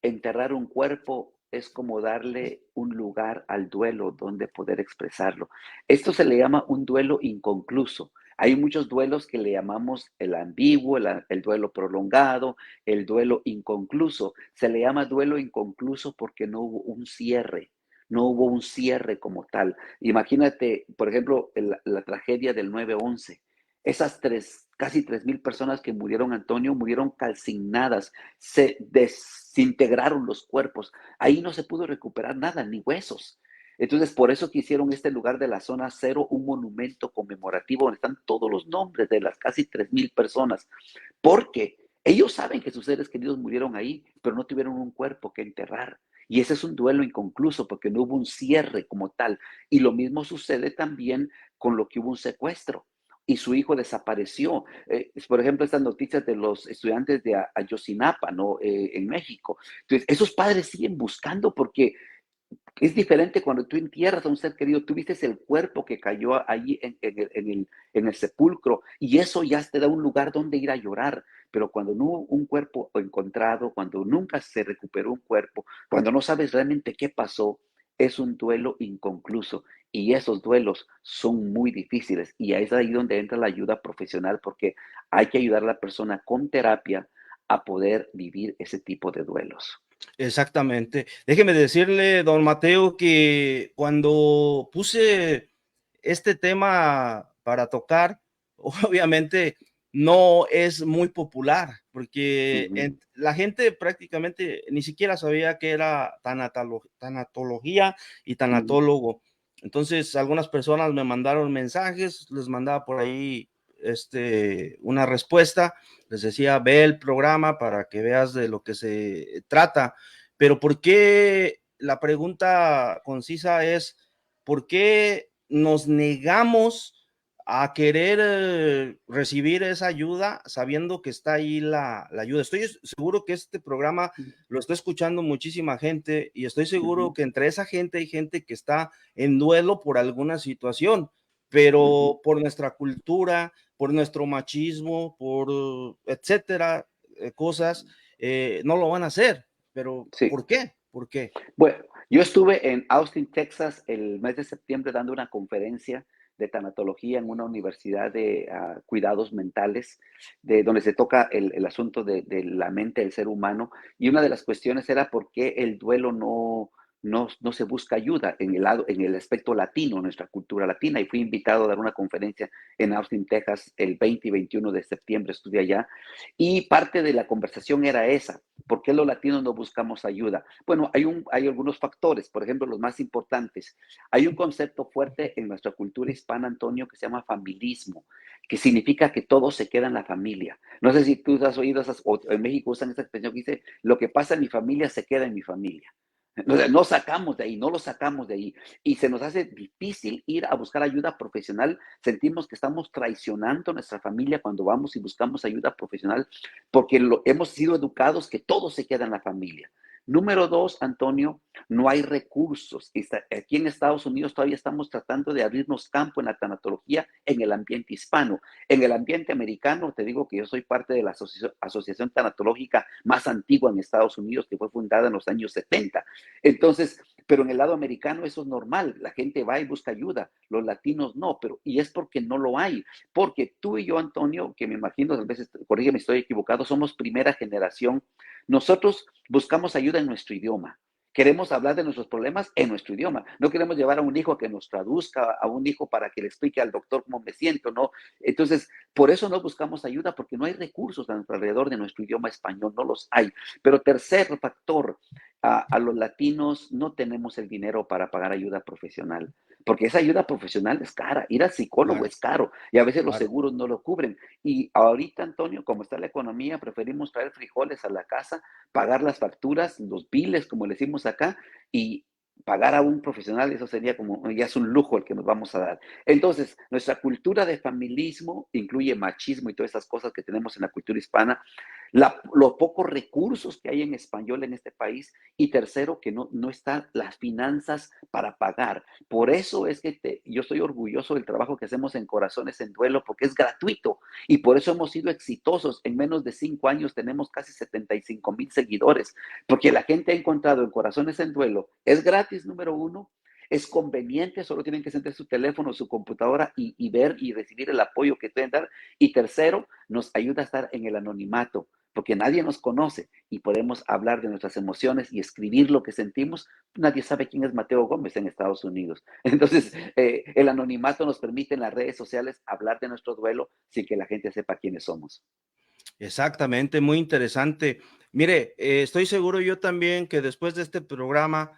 enterrar un cuerpo es como darle un lugar al duelo donde poder expresarlo. Esto se le llama un duelo inconcluso. Hay muchos duelos que le llamamos el ambiguo, el duelo prolongado, el duelo inconcluso. Se le llama duelo inconcluso porque no hubo un cierre. No hubo un cierre como tal. Imagínate, por ejemplo, la tragedia del 9/11. Esas casi 3,000 personas que murieron, Antonio, murieron calcinadas, se desintegraron los cuerpos. Ahí no se pudo recuperar nada, ni huesos. Entonces, por eso quisieron este lugar de la zona cero, un monumento conmemorativo donde están todos los nombres de las casi 3,000 personas, porque ellos saben que sus seres queridos murieron ahí, pero no tuvieron un cuerpo que enterrar. Y ese es un duelo inconcluso porque no hubo un cierre como tal. Y lo mismo sucede también con lo que hubo un secuestro y su hijo desapareció. Por ejemplo, estas noticias de los estudiantes de Ayotzinapa, ¿no? En México. Entonces, esos padres siguen buscando porque es diferente cuando tú entierras a un ser querido, tú viste el cuerpo que cayó allí en el sepulcro y eso ya te da un lugar donde ir a llorar. Pero cuando no hubo un cuerpo encontrado, cuando nunca se recuperó un cuerpo, cuando no sabes realmente qué pasó, es un duelo inconcluso. y esos duelos son muy difíciles y es ahí donde entra la ayuda profesional porque hay que ayudar a la persona con terapia a poder vivir ese tipo de duelos. Exactamente. Déjeme decirle, don Mateo, que cuando puse este tema para tocar, obviamente no es muy popular, porque Ujú, la gente prácticamente ni siquiera sabía que era tanatología y ujú, tanatólogo. Entonces, algunas personas me mandaron mensajes, les mandaba por ahí una respuesta, les decía, ve el programa para que veas de lo que se trata. Pero ¿por qué? La pregunta concisa es, ¿por qué nos negamos a querer recibir esa ayuda sabiendo que está ahí la ayuda? Estoy seguro que este programa lo está escuchando muchísima gente y estoy seguro ujú, que entre esa gente hay gente que está en duelo por alguna situación, ujú. pero por nuestra cultura, por nuestro machismo, por etcétera, cosas, no lo van a hacer. Pero, Sí. ¿por qué? ¿Por qué? Bueno, yo estuve en Austin, Texas, el mes de septiembre dando una conferencia de tanatología en una universidad de cuidados mentales, de donde se toca el asunto de la mente del ser humano. Y una de las cuestiones era por qué el duelo no se busca ayuda en el aspecto latino, nuestra cultura latina. Y fui invitado a dar una conferencia en Austin, Texas, el 20 y 21 de septiembre, estuve allá. Y parte de la conversación era esa. ¿Por qué los latinos no buscamos ayuda? Bueno, hay algunos factores, por ejemplo, los más importantes. Hay un concepto fuerte en nuestra cultura hispana, Antonio, que se llama familismo, que significa que todo se queda en la familia. No sé si tú has oído o en México usan esa expresión que dice, lo que pasa en mi familia se queda en mi familia. No sacamos de ahí, no lo sacamos de ahí. Y se nos hace difícil ir a buscar ayuda profesional. Sentimos que estamos traicionando a nuestra familia cuando vamos y buscamos ayuda profesional porque hemos sido educados que todo se queda en la familia. Número dos, Antonio, no hay recursos. Aquí en Estados Unidos todavía estamos tratando de abrirnos campo en la tanatología en el ambiente hispano. En el ambiente americano, te digo que yo soy parte de la asociación tanatológica más antigua en Estados Unidos, que fue fundada en los años 70. Entonces, pero en el lado americano eso es normal. La gente va y busca ayuda. Los latinos no, y es porque no lo hay. Porque tú y yo, Antonio, que me imagino, a veces, corrígeme si estoy equivocado, somos primera generación. Nosotros buscamos ayuda en nuestro idioma. Queremos hablar de nuestros problemas en nuestro idioma. No queremos llevar a un hijo a que nos traduzca, a un hijo para que le explique al doctor cómo me siento, ¿no? Entonces, por eso no buscamos ayuda, porque no hay recursos alrededor de nuestro idioma español, no los hay. Pero tercer factor, a los latinos no tenemos el dinero para pagar ayuda profesional, porque esa ayuda profesional es cara. Ir al psicólogo Claro, es caro y a veces los claro. seguros no lo cubren. Y ahorita, Antonio, como está la economía, preferimos traer frijoles a la casa, pagar las facturas, los biles, como le decimos acá, y pagar a un profesional, eso sería como, ya es un lujo el que nos vamos a dar. Entonces, nuestra cultura de familismo incluye machismo y todas esas cosas que tenemos en la cultura hispana, los pocos recursos que hay en español en este país, y tercero, que no están las finanzas para pagar. Por eso es que yo estoy orgulloso del trabajo que hacemos en Corazones en Duelo, porque es gratuito y por eso hemos sido exitosos. En menos de 5 años tenemos casi 75,000 seguidores, porque la gente ha encontrado en Corazones en Duelo, es gratis, número uno, es conveniente, solo tienen que sentar su teléfono, su computadora y ver y recibir el apoyo que pueden dar. Y tercero, nos ayuda a estar en el anonimato, porque nadie nos conoce y podemos hablar de nuestras emociones y escribir lo que sentimos. Nadie sabe quién es Mateo Gómez en Estados Unidos. Entonces, el anonimato nos permite en las redes sociales hablar de nuestro duelo sin que la gente sepa quiénes somos. Exactamente, muy interesante. Mire, estoy seguro yo también que después de este programa,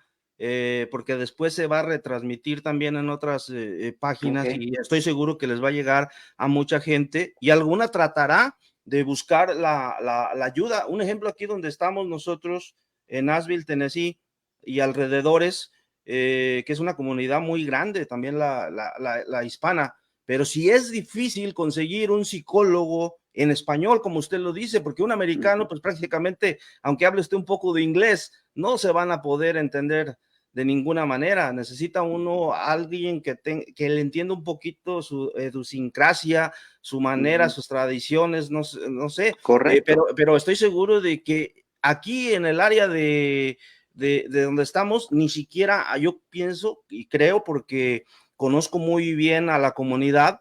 porque después se va a retransmitir también en otras Ok. páginas y estoy seguro que les va a llegar a mucha gente y alguna tratará de buscar la ayuda. Un ejemplo aquí donde estamos nosotros en Nashville, Tennessee y alrededores, que es una comunidad muy grande, también la hispana, pero si es difícil conseguir un psicólogo en español, como usted lo dice, porque un americano, pues prácticamente, aunque hable usted un poco de inglés, no se van a poder entender de ninguna manera. Necesita uno alguien que le entienda un poquito su idiosincrasia, su manera, sus tradiciones, no sé, Correcto. pero estoy seguro de que aquí en el área de donde estamos, ni siquiera yo pienso y creo, porque conozco muy bien a la comunidad,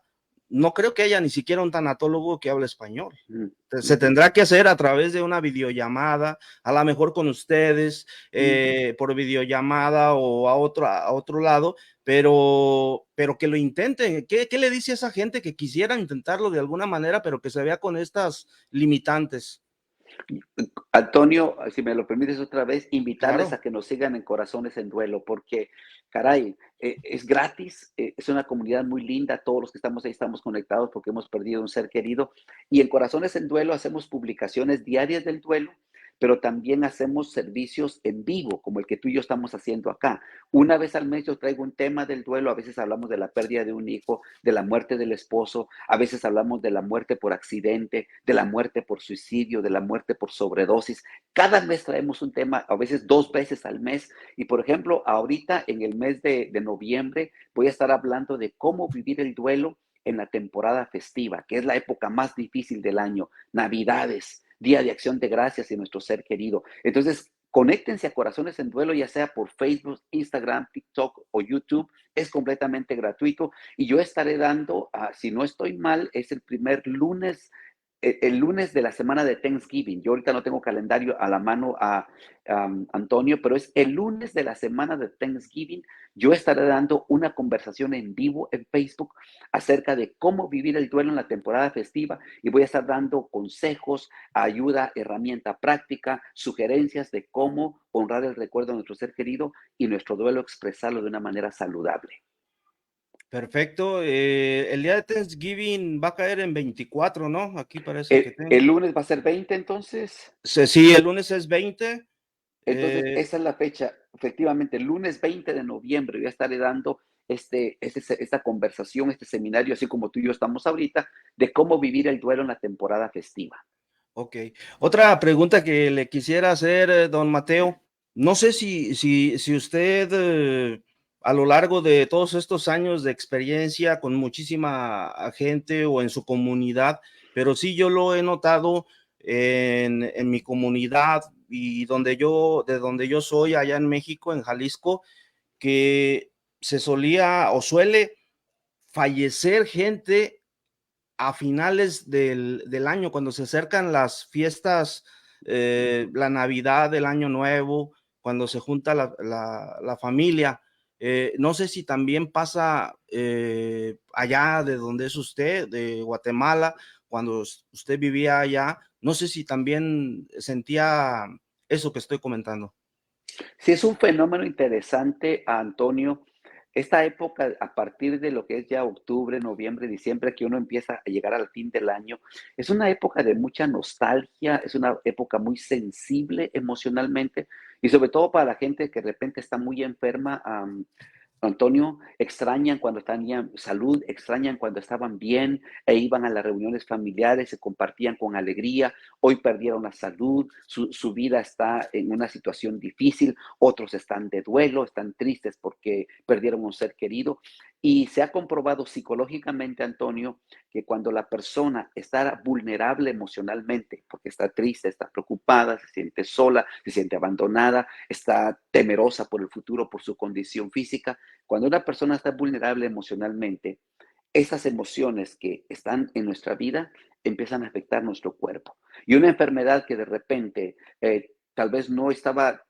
no creo que haya ni siquiera un tanatólogo que hable español. Se tendrá que hacer a través de una videollamada, a lo mejor con ustedes, por videollamada o a otro lado, pero que lo intenten. ¿Qué le dice a esa gente que quisiera intentarlo de alguna manera, pero que se vea con estas limitantes? Antonio, si me lo permites otra vez, invitarles Claro. a que nos sigan en Corazones en Duelo, porque, caray, es gratis, es una comunidad muy linda, todos los que estamos ahí estamos conectados porque hemos perdido un ser querido, y en Corazones en Duelo hacemos publicaciones diarias del duelo, pero también hacemos servicios en vivo, como el que tú y yo estamos haciendo acá. Una vez al mes yo traigo un tema del duelo, a veces hablamos de la pérdida de un hijo, de la muerte del esposo, a veces hablamos de la muerte por accidente, de la muerte por suicidio, de la muerte por sobredosis. Cada mes traemos un tema, a veces 2 veces al mes. Y por ejemplo, ahorita en el mes de noviembre voy a estar hablando de cómo vivir el duelo en la temporada festiva, que es la época más difícil del año, Navidades, Día de Acción de Gracias y nuestro ser querido. Entonces, conéctense a Corazones en Duelo, ya sea por Facebook, Instagram, TikTok o YouTube. Es completamente gratuito y yo estaré dando, si no estoy mal, es el primer lunes, el lunes de la semana de Thanksgiving. Yo ahorita no tengo calendario a la mano, Antonio, pero es el lunes de la semana de Thanksgiving. Yo estaré dando una conversación en vivo en Facebook acerca de cómo vivir el duelo en la temporada festiva y voy a estar dando consejos, ayuda, herramienta práctica, sugerencias de cómo honrar el recuerdo de nuestro ser querido y nuestro duelo expresarlo de una manera saludable. Perfecto. El día de Thanksgiving va a caer en 24, ¿no? Aquí parece que El tengo. lunes va a ser 20, entonces. Sí, el lunes es 20. Entonces, esa es la fecha. Efectivamente, el lunes 20 de noviembre voy a estarle dando esta conversación, este seminario, así como tú y yo estamos ahorita, de cómo vivir el duelo en la temporada festiva. Ok. Otra pregunta que le quisiera hacer, don Mateo. No sé si usted, a lo largo de todos estos años de experiencia con muchísima gente o en su comunidad, pero sí yo lo he notado en mi comunidad y de donde yo soy, allá en México, en Jalisco, que se solía o suele fallecer gente a finales del año, cuando se acercan las fiestas, la Navidad, el Año Nuevo, cuando se junta la familia. No sé si también pasa allá de donde es usted, de Guatemala, cuando usted vivía allá, no sé si también sentía eso que estoy comentando. Sí, es un fenómeno interesante, Antonio. Esta época, a partir de lo que es ya octubre, noviembre, diciembre, que uno empieza a llegar al fin del año, es una época de mucha nostalgia, es una época muy sensible emocionalmente y sobre todo para la gente que de repente está muy enferma. Antonio, extrañan cuando tenían salud, extrañan cuando estaban bien e iban a las reuniones familiares, se compartían con alegría. Hoy perdieron la salud, su vida está en una situación difícil, otros están de duelo, están tristes porque perdieron un ser querido. Y se ha comprobado psicológicamente, Antonio, que cuando la persona está vulnerable emocionalmente, porque está triste, está preocupada, se siente sola, se siente abandonada, está temerosa por el futuro, por su condición física, cuando una persona está vulnerable emocionalmente, esas emociones que están en nuestra vida empiezan a afectar nuestro cuerpo. Y una enfermedad que de repente tal vez no estaba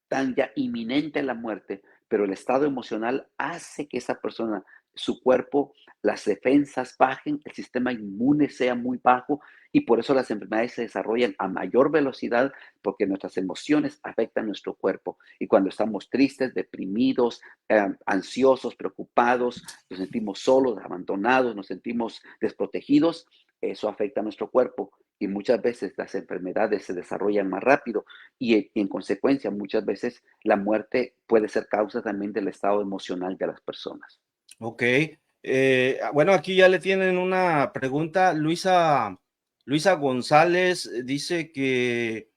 tan ya inminente la muerte, pero el estado emocional hace que esa persona, su cuerpo, las defensas bajen, el sistema inmune sea muy bajo y por eso las enfermedades se desarrollan a mayor velocidad porque nuestras emociones afectan nuestro cuerpo. Y cuando estamos tristes, deprimidos, ansiosos, preocupados, nos sentimos solos, abandonados, nos sentimos desprotegidos, eso afecta a nuestro cuerpo y muchas veces las enfermedades se desarrollan más rápido y en consecuencia muchas veces la muerte puede ser causa también del estado emocional de las personas. Ok. Bueno, aquí ya le tienen una pregunta. Luisa González dice que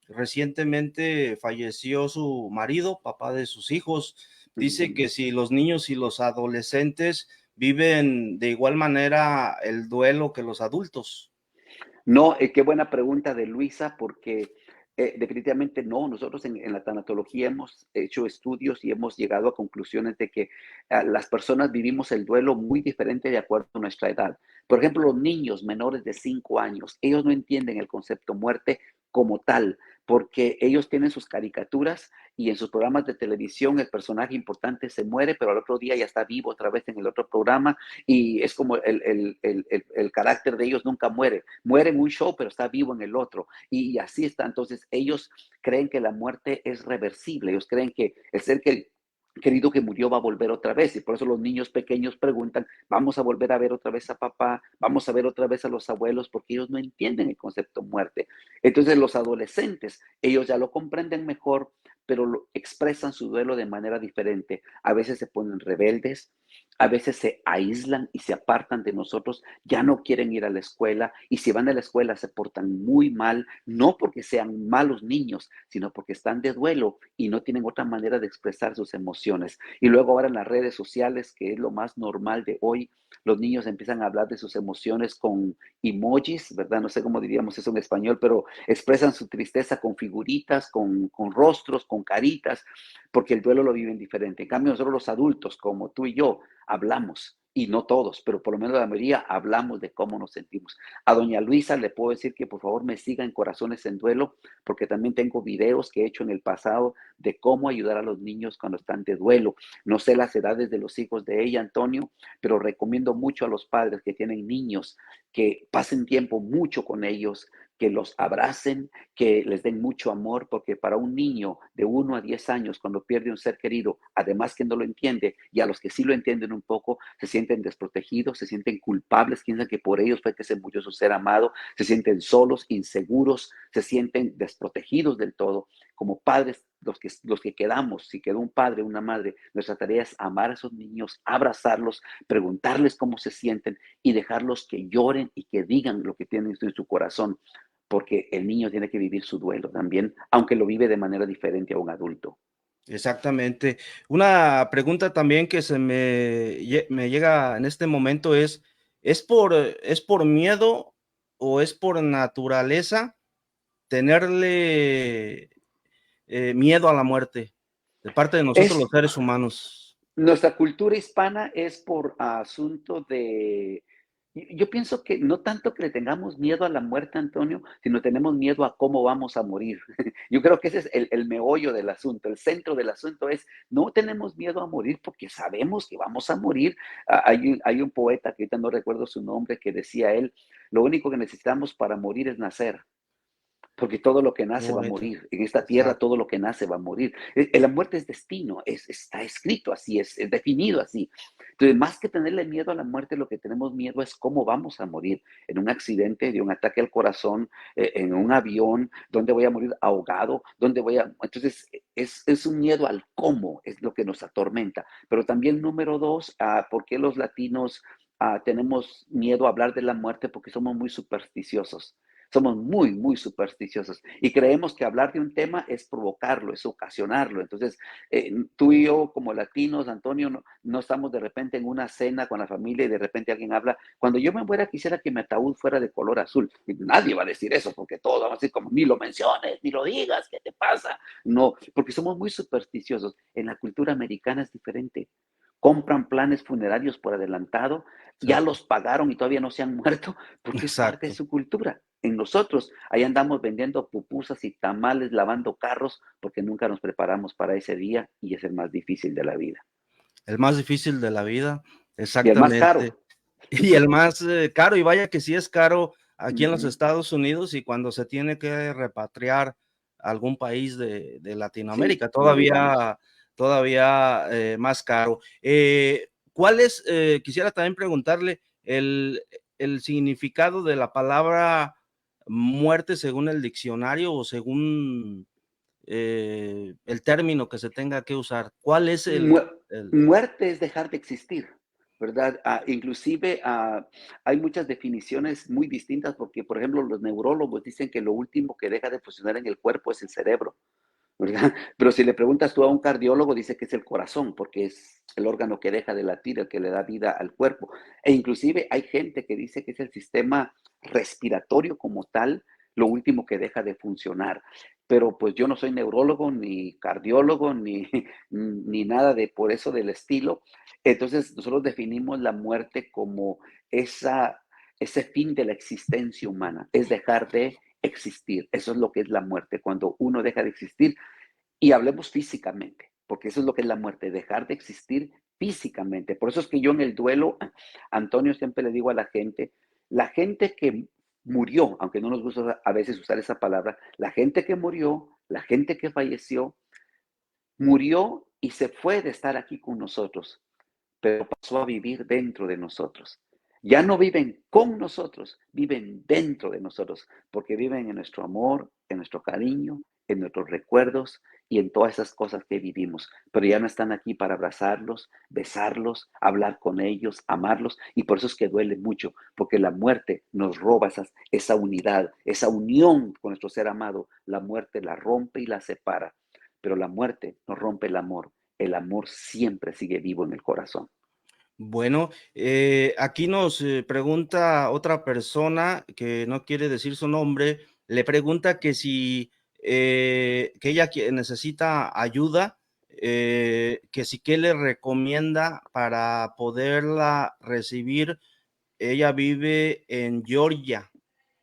recientemente falleció su marido, papá de sus hijos. Dice que si los niños y los adolescentes viven de igual manera el duelo que los adultos. No, qué buena pregunta de Luisa, porque Definitivamente no. Nosotros en la tanatología hemos hecho estudios y hemos llegado a conclusiones de que las personas vivimos el duelo muy diferente de acuerdo a nuestra edad. Por ejemplo, los niños menores de 5 años, ellos no entienden el concepto muerte como tal, porque ellos tienen sus caricaturas y en sus programas de televisión el personaje importante se muere, pero al otro día ya está vivo otra vez en el otro programa y es como el carácter de ellos nunca muere. Muere en un show, pero está vivo en el otro. Y así está. Entonces, ellos creen que la muerte es reversible. Ellos creen que el ser querido que murió va a volver otra vez. Y por eso los niños pequeños preguntan, ¿vamos a volver a ver otra vez a papá? ¿Vamos a ver otra vez a los abuelos? Porque ellos no entienden el concepto muerte. Entonces, los adolescentes, ellos ya lo comprenden mejor, pero expresan su duelo de manera diferente. A veces se ponen rebeldes, a veces se aíslan y se apartan de nosotros, ya no quieren ir a la escuela y si van a la escuela se portan muy mal, no porque sean malos niños, sino porque están de duelo y no tienen otra manera de expresar sus emociones. Y luego ahora en las redes sociales, que es lo más normal de hoy, los niños empiezan a hablar de sus emociones con emojis, ¿verdad? No sé cómo diríamos eso en español, pero expresan su tristeza con figuritas, con rostros, con caritas, porque el duelo lo viven diferente. En cambio, nosotros los adultos, como tú y yo, hablamos, y no todos, pero por lo menos la mayoría hablamos de cómo nos sentimos. A doña Luisa le puedo decir que por favor me siga en Corazones en Duelo, porque también tengo videos que he hecho en el pasado de cómo ayudar a los niños cuando están de duelo. No sé las edades de los hijos de ella, Antonio, pero recomiendo mucho a los padres que tienen niños que pasen tiempo mucho con ellos, que los abracen, que les den mucho amor, porque para un niño de 1 a 10 años, cuando pierde un ser querido, además que no lo entiende, y a los que sí lo entienden un poco, se sienten desprotegidos, se sienten culpables, piensan que por ellos fue que se murió su ser amado, se sienten solos, inseguros, se sienten desprotegidos del todo. Como padres, los que quedamos, si quedó un padre, una madre, nuestra tarea es amar a esos niños, abrazarlos, preguntarles cómo se sienten y dejarlos que lloren y que digan lo que tienen en su corazón, porque el niño tiene que vivir su duelo también, aunque lo vive de manera diferente a un adulto. Exactamente. Una pregunta también que me llega en este momento ¿es por miedo o es por naturaleza tenerle miedo a la muerte de parte de nosotros los Es seres humanos? Nuestra cultura hispana es por asunto de, yo pienso que no tanto que le tengamos miedo a la muerte, Antonio, sino tenemos miedo a cómo vamos a morir. Yo creo que ese es el meollo del asunto, el centro del asunto es, no tenemos miedo a morir porque sabemos que vamos a morir. Hay un poeta, que ahorita no recuerdo su nombre, que decía él, lo único que necesitamos para morir es nacer. Porque todo lo que Qué nace va a bonito. morir. En esta tierra Exacto. todo lo que nace va a morir. La muerte es destino, está escrito así, es definido así. Entonces, más que tenerle miedo a la muerte, lo que tenemos miedo es cómo vamos a morir. En un accidente, de un ataque al corazón, en un avión, donde voy a morir ahogado, donde voy a... Entonces, es un miedo al cómo, es lo que nos atormenta. Pero también, número dos, ¿por qué los latinos tenemos miedo a hablar de la muerte? Porque somos muy supersticiosos. Somos muy, muy supersticiosos y creemos que hablar de un tema es provocarlo, es ocasionarlo. Entonces, tú y yo como latinos, Antonio, no estamos de repente en una cena con la familia y de repente alguien habla, cuando yo me muera quisiera que mi ataúd fuera de color azul. Y nadie va a decir eso porque todos van a decir como, ni lo menciones, ni lo digas, ¿qué te pasa? No, porque somos muy supersticiosos. En la cultura americana es diferente. Compran planes funerarios por adelantado, ya Exacto. los pagaron y todavía no se han muerto porque es parte de Exacto. su cultura. En nosotros, ahí andamos vendiendo pupusas y tamales, lavando carros, porque nunca nos preparamos para ese día y es el más difícil de la vida. El más difícil de la vida. Y el más Exactamente. caro. Y el más caro, y vaya que sí es caro aquí en los Ujú. Estados Unidos y cuando se tiene que repatriar a algún país de Sí, Latinoamérica, no digamos. todavía más caro. ¿Cuál es, quisiera también preguntarle, el significado de la palabra muerte según el diccionario o según el término que se tenga que usar? ¿Cuál es Mu- el- Muerte es dejar de existir, ¿verdad? Inclusive hay muchas definiciones muy distintas porque, por ejemplo, los neurólogos dicen que lo último que deja de funcionar en el cuerpo es el cerebro, ¿verdad? Pero si le preguntas tú a un cardiólogo, dice que es el corazón, porque es el órgano que deja de latir, el que le da vida al cuerpo. E inclusive hay gente que dice que es el sistema respiratorio como tal, lo último que deja de funcionar. pero pues yo no soy neurólogo, ni cardiólogo, ni nada de por eso del estilo. Entonces, nosotros definimos la muerte como ese fin de la existencia humana, es dejar de existir. Eso es lo que es la muerte, cuando uno deja de existir. Y hablemos físicamente, porque eso es lo que es la muerte, dejar de existir físicamente. Por eso es que yo en el duelo, Antonio, siempre le digo a la gente que murió, aunque no nos gusta a veces usar esa palabra, la gente que murió, la gente que falleció, murió y se fue de estar aquí con nosotros, pero pasó a vivir dentro de nosotros. Ya no viven con nosotros, viven dentro de nosotros, porque viven en nuestro amor, en nuestro cariño, en nuestros recuerdos y en todas esas cosas que vivimos. Pero ya no están aquí para abrazarlos, besarlos, hablar con ellos, amarlos, y por eso es que duele mucho, porque la muerte nos roba esa unidad, esa unión con nuestro ser amado. La muerte la rompe y la separa, pero la muerte nos rompe el amor. El amor siempre sigue vivo en el corazón. Bueno, aquí nos pregunta otra persona que no quiere decir su nombre, le pregunta que si que ella necesita ayuda, que si qué le recomienda para poderla recibir. Ella vive en Georgia,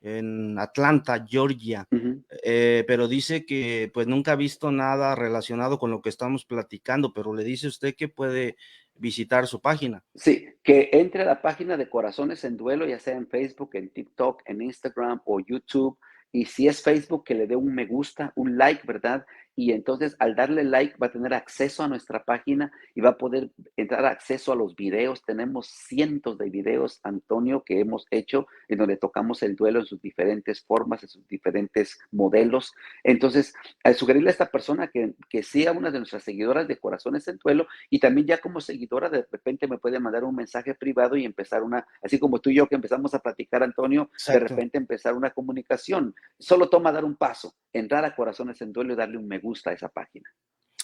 en Atlanta, Georgia, Ujú. pero dice que pues nunca ha visto nada relacionado con lo que estamos platicando, pero le dice usted que puede visitar su página. Sí, que entre a la página de Corazones en Duelo, ya sea en Facebook, en TikTok, en Instagram o YouTube. Y si es Facebook, que le dé un me gusta, un like, ¿verdad? Y entonces al darle like va a tener acceso a nuestra página y va a poder entrar a acceso a los videos. Tenemos cientos de videos, Antonio, que hemos hecho en donde tocamos el duelo en sus diferentes formas, en sus diferentes modelos. Entonces, al sugerirle a esta persona que sea una de nuestras seguidoras de Corazones en Duelo, y también ya como seguidora de repente me puede mandar un mensaje privado y empezar así como tú y yo que empezamos a platicar, Antonio, de Exacto. repente empezar una comunicación. Solo toma dar un paso, entrar a Corazones en Duelo y darle un me gusta a esa página.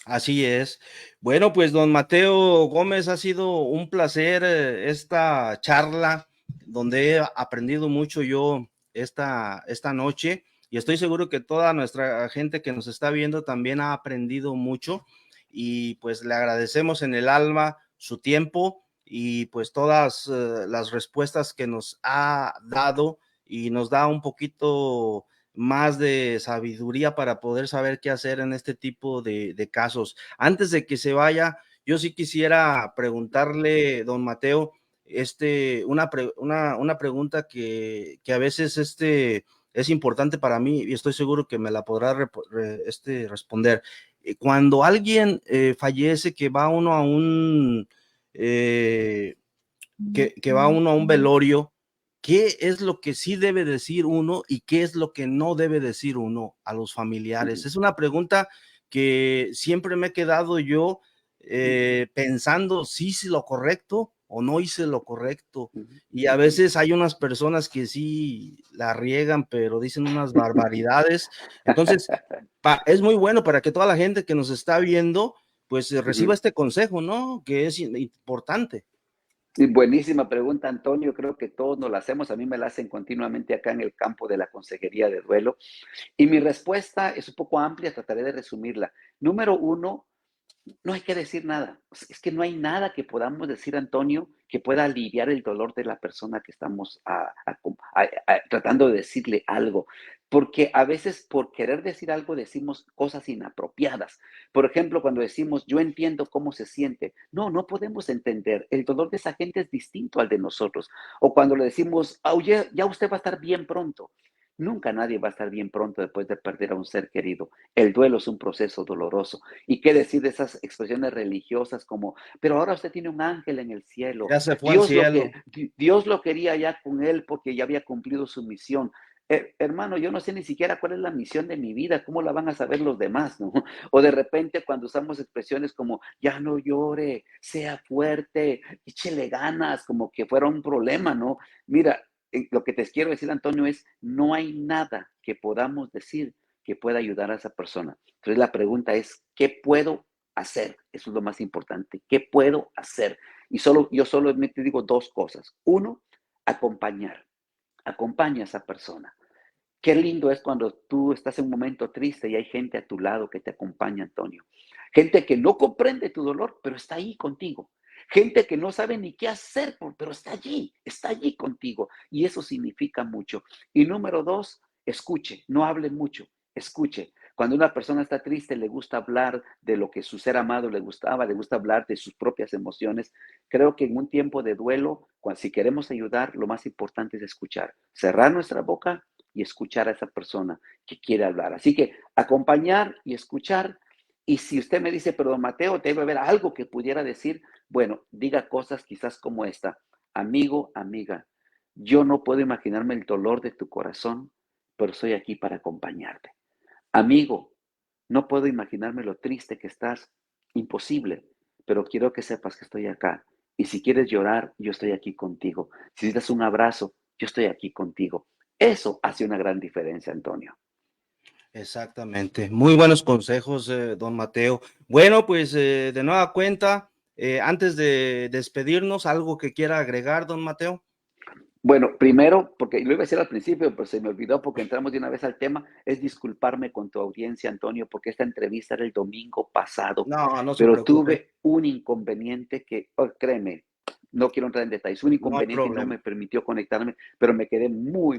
Así es. Bueno, pues don Mateo Gómez, ha sido un placer esta charla donde he aprendido mucho yo esta noche, y estoy seguro que toda nuestra gente que nos está viendo también ha aprendido mucho, y pues le agradecemos en el alma su tiempo y pues todas las respuestas que nos ha dado, y nos da un poquito más de sabiduría para poder saber qué hacer en este tipo de casos. Antes de que se vaya, yo sí quisiera preguntarle, don Mateo, una pregunta que a veces es importante para mí, y estoy seguro que me la podrá responder. Cuando alguien fallece, que va uno a que va uno a un velorio, ¿qué es lo que sí debe decir uno y qué es lo que no debe decir uno a los familiares? Es una pregunta que siempre me he quedado yo pensando si hice lo correcto o no hice lo correcto. Y a veces hay unas personas que sí la riegan, pero dicen unas barbaridades. Entonces, es muy bueno para que toda la gente que nos está viendo, pues reciba este consejo, ¿no? Que es importante. Y buenísima pregunta, Antonio. Creo que todos nos la hacemos. A mí me la hacen continuamente acá en el campo de la consejería de duelo. Y mi respuesta es un poco amplia, trataré de resumirla. Número uno, no hay que decir nada. Es que no hay nada que podamos decir, Antonio, que pueda aliviar el dolor de la persona que estamos tratando de decirle algo. Porque a veces por querer decir algo decimos cosas inapropiadas. Por ejemplo, cuando decimos, yo entiendo cómo se siente. No, no podemos entender. El dolor de esa gente es distinto al de nosotros. O cuando le decimos, oye, ya usted va a estar bien pronto. Nunca nadie va a estar bien pronto después de perder a un ser querido. El duelo es un proceso doloroso. ¿Y qué decir de esas expresiones religiosas como, pero ahora usted tiene un ángel en el cielo? Ya se fue al cielo. Dios lo quería ya con él porque ya había cumplido su misión. Hermano, yo no sé ni siquiera cuál es la misión de mi vida, cómo la van a saber los demás, ¿no? O de repente cuando usamos expresiones como, ya no llore, sea fuerte, échele ganas, como que fuera un problema, ¿no? Mira, lo que te quiero decir, Antonio, es no hay nada que podamos decir que pueda ayudar a esa persona. Entonces la pregunta es, ¿qué puedo hacer? Eso es lo más importante. ¿Qué puedo hacer? Y yo solamente digo dos cosas. Uno, acompañar. Acompaña a esa persona. Qué lindo es cuando tú estás en un momento triste y hay gente a tu lado que te acompaña, Antonio. Gente que no comprende tu dolor, pero está ahí contigo. Gente que no sabe ni qué hacer, pero está allí contigo. Y eso significa mucho. Y número dos, escuche, no hable mucho, escuche. Cuando una persona está triste, le gusta hablar de lo que su ser amado le gustaba, le gusta hablar de sus propias emociones. Creo que en un tiempo de duelo, si queremos ayudar, lo más importante es escuchar. Cerrar nuestra boca y escuchar a esa persona que quiere hablar. Así que acompañar y escuchar. Y si usted me dice, pero don Mateo, debe haber algo que pudiera decir, bueno, diga cosas quizás como esta. Amigo, amiga, yo no puedo imaginarme el dolor de tu corazón, pero soy aquí para acompañarte. Amigo, no puedo imaginarme lo triste que estás, imposible, pero quiero que sepas que estoy acá. Y si quieres llorar, yo estoy aquí contigo. Si necesitas un abrazo, yo estoy aquí contigo. Eso hace una gran diferencia, Antonio. Exactamente. Muy buenos consejos, don Mateo. Bueno, pues de nueva cuenta, antes de despedirnos, ¿algo que quiera agregar, don Mateo? Bueno, primero, porque lo iba a decir al principio, pero se me olvidó porque entramos de una vez al tema, es disculparme con tu audiencia, Antonio, porque esta entrevista era el domingo pasado, No, no se pero preocupe, tuve un inconveniente que, oh, créeme, no quiero entrar en detalles, un no hay inconveniente y no problema. me permitió conectarme, pero me quedé no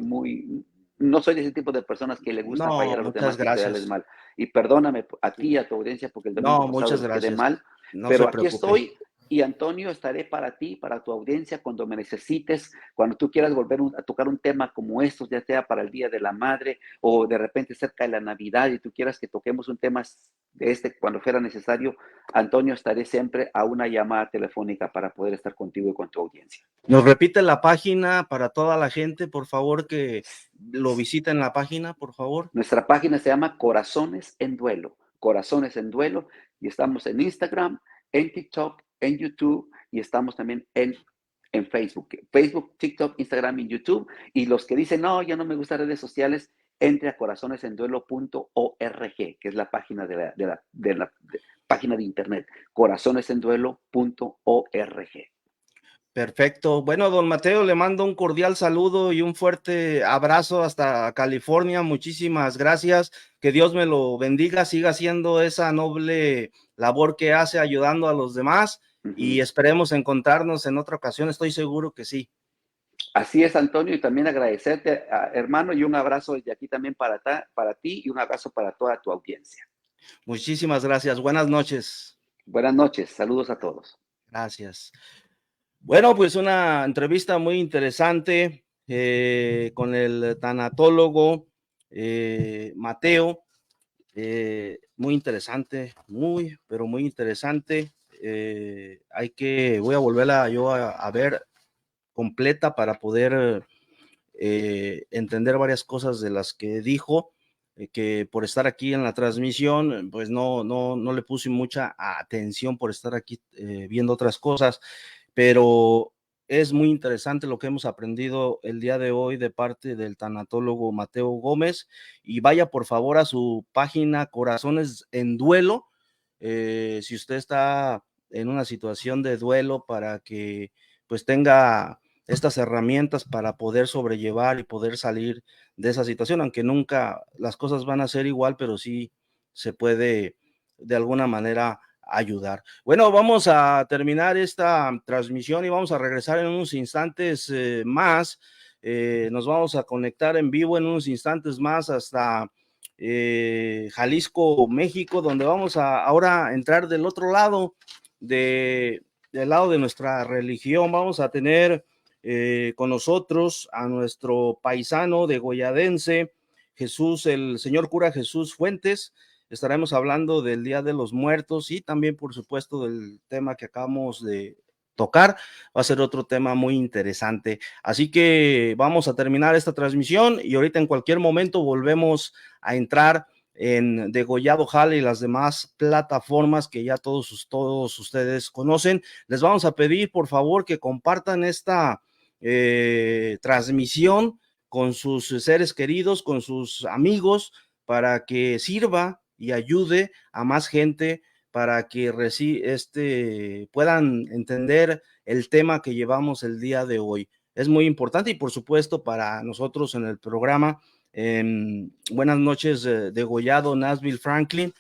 soy de ese tipo de personas que le gusta No, fallar a los muchas demás y quedarles gracias. mal. Y perdóname a ti y a tu audiencia porque el domingo No, pasado muchas les quedé gracias. mal, No se pero aquí preocupe. estoy. Y Antonio, estaré para ti, para tu audiencia, cuando me necesites, cuando tú quieras volver a tocar un tema como estos, ya sea para el Día de la Madre o de repente cerca de la Navidad y tú quieras que toquemos un tema de cuando fuera necesario, Antonio, estaré siempre a una llamada telefónica para poder estar contigo y con tu audiencia. Nos repite la página para toda la gente, por favor, que lo visiten la página, por favor. Nuestra página se llama Corazones en Duelo, Corazones en Duelo, y estamos en Instagram, en TikTok, en YouTube y estamos también en Facebook, TikTok, Instagram y YouTube. Y los que dicen, no, ya no me gustan redes sociales, entre a corazonesenduelo.org, que es la página de página de internet, corazonesenduelo.org. Perfecto. Bueno, don Mateo, le mando un cordial saludo y un fuerte abrazo hasta California. Muchísimas gracias. Que Dios me lo bendiga. Siga haciendo esa noble labor que hace ayudando a los demás y esperemos encontrarnos en otra ocasión. Estoy seguro que sí. Así es, Antonio, y también agradecerte, hermano, y un abrazo desde aquí también para ti y un abrazo para toda tu audiencia. Muchísimas gracias. Buenas noches. Buenas noches, saludos a todos. Gracias. Bueno, pues una entrevista muy interesante con el tanatólogo Mateo. Muy interesante, pero muy interesante. Voy a volverla yo a ver completa para poder entender varias cosas de las que dijo, que por estar aquí en la transmisión, pues no le puse mucha atención por estar aquí viendo otras cosas, pero es muy interesante lo que hemos aprendido el día de hoy de parte del tanatólogo Mateo Gómez, y vaya por favor a su página Corazones en Duelo, si usted está en una situación de duelo, para que pues tenga estas herramientas para poder sobrellevar y poder salir de esa situación, aunque nunca las cosas van a ser igual, pero sí se puede de alguna manera ayudar. Bueno, vamos a terminar esta transmisión y vamos a regresar en unos instantes más. Nos vamos a conectar en vivo en unos instantes más hasta Jalisco, México, donde vamos a ahora entrar del otro lado del lado de nuestra religión. Vamos a tener con nosotros a nuestro paisano degolladense, Jesús, el señor cura Jesús Fuentes. Estaremos hablando del Día de los Muertos y también, por supuesto, del tema que acabamos de tocar. Va a ser otro tema muy interesante. Así que vamos a terminar esta transmisión y ahorita en cualquier momento volvemos a entrar en Degollado Jale y las demás plataformas que ya todos ustedes conocen. Les vamos a pedir, por favor, que compartan esta transmisión con sus seres queridos, con sus amigos, para que sirva y ayude a más gente, para que puedan entender el tema que llevamos el día de hoy. Es muy importante y por supuesto para nosotros en el programa Buenas noches, Degollado, Nashville, Franklin,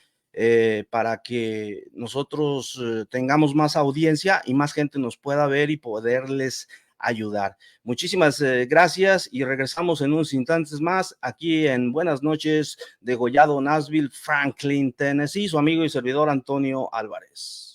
para que nosotros tengamos más audiencia y más gente nos pueda ver y poderles ayudar. Muchísimas gracias y regresamos en unos instantes más aquí en Buenas noches, Degollado, Nashville, Franklin, Tennessee, su amigo y servidor Antonio Álvarez.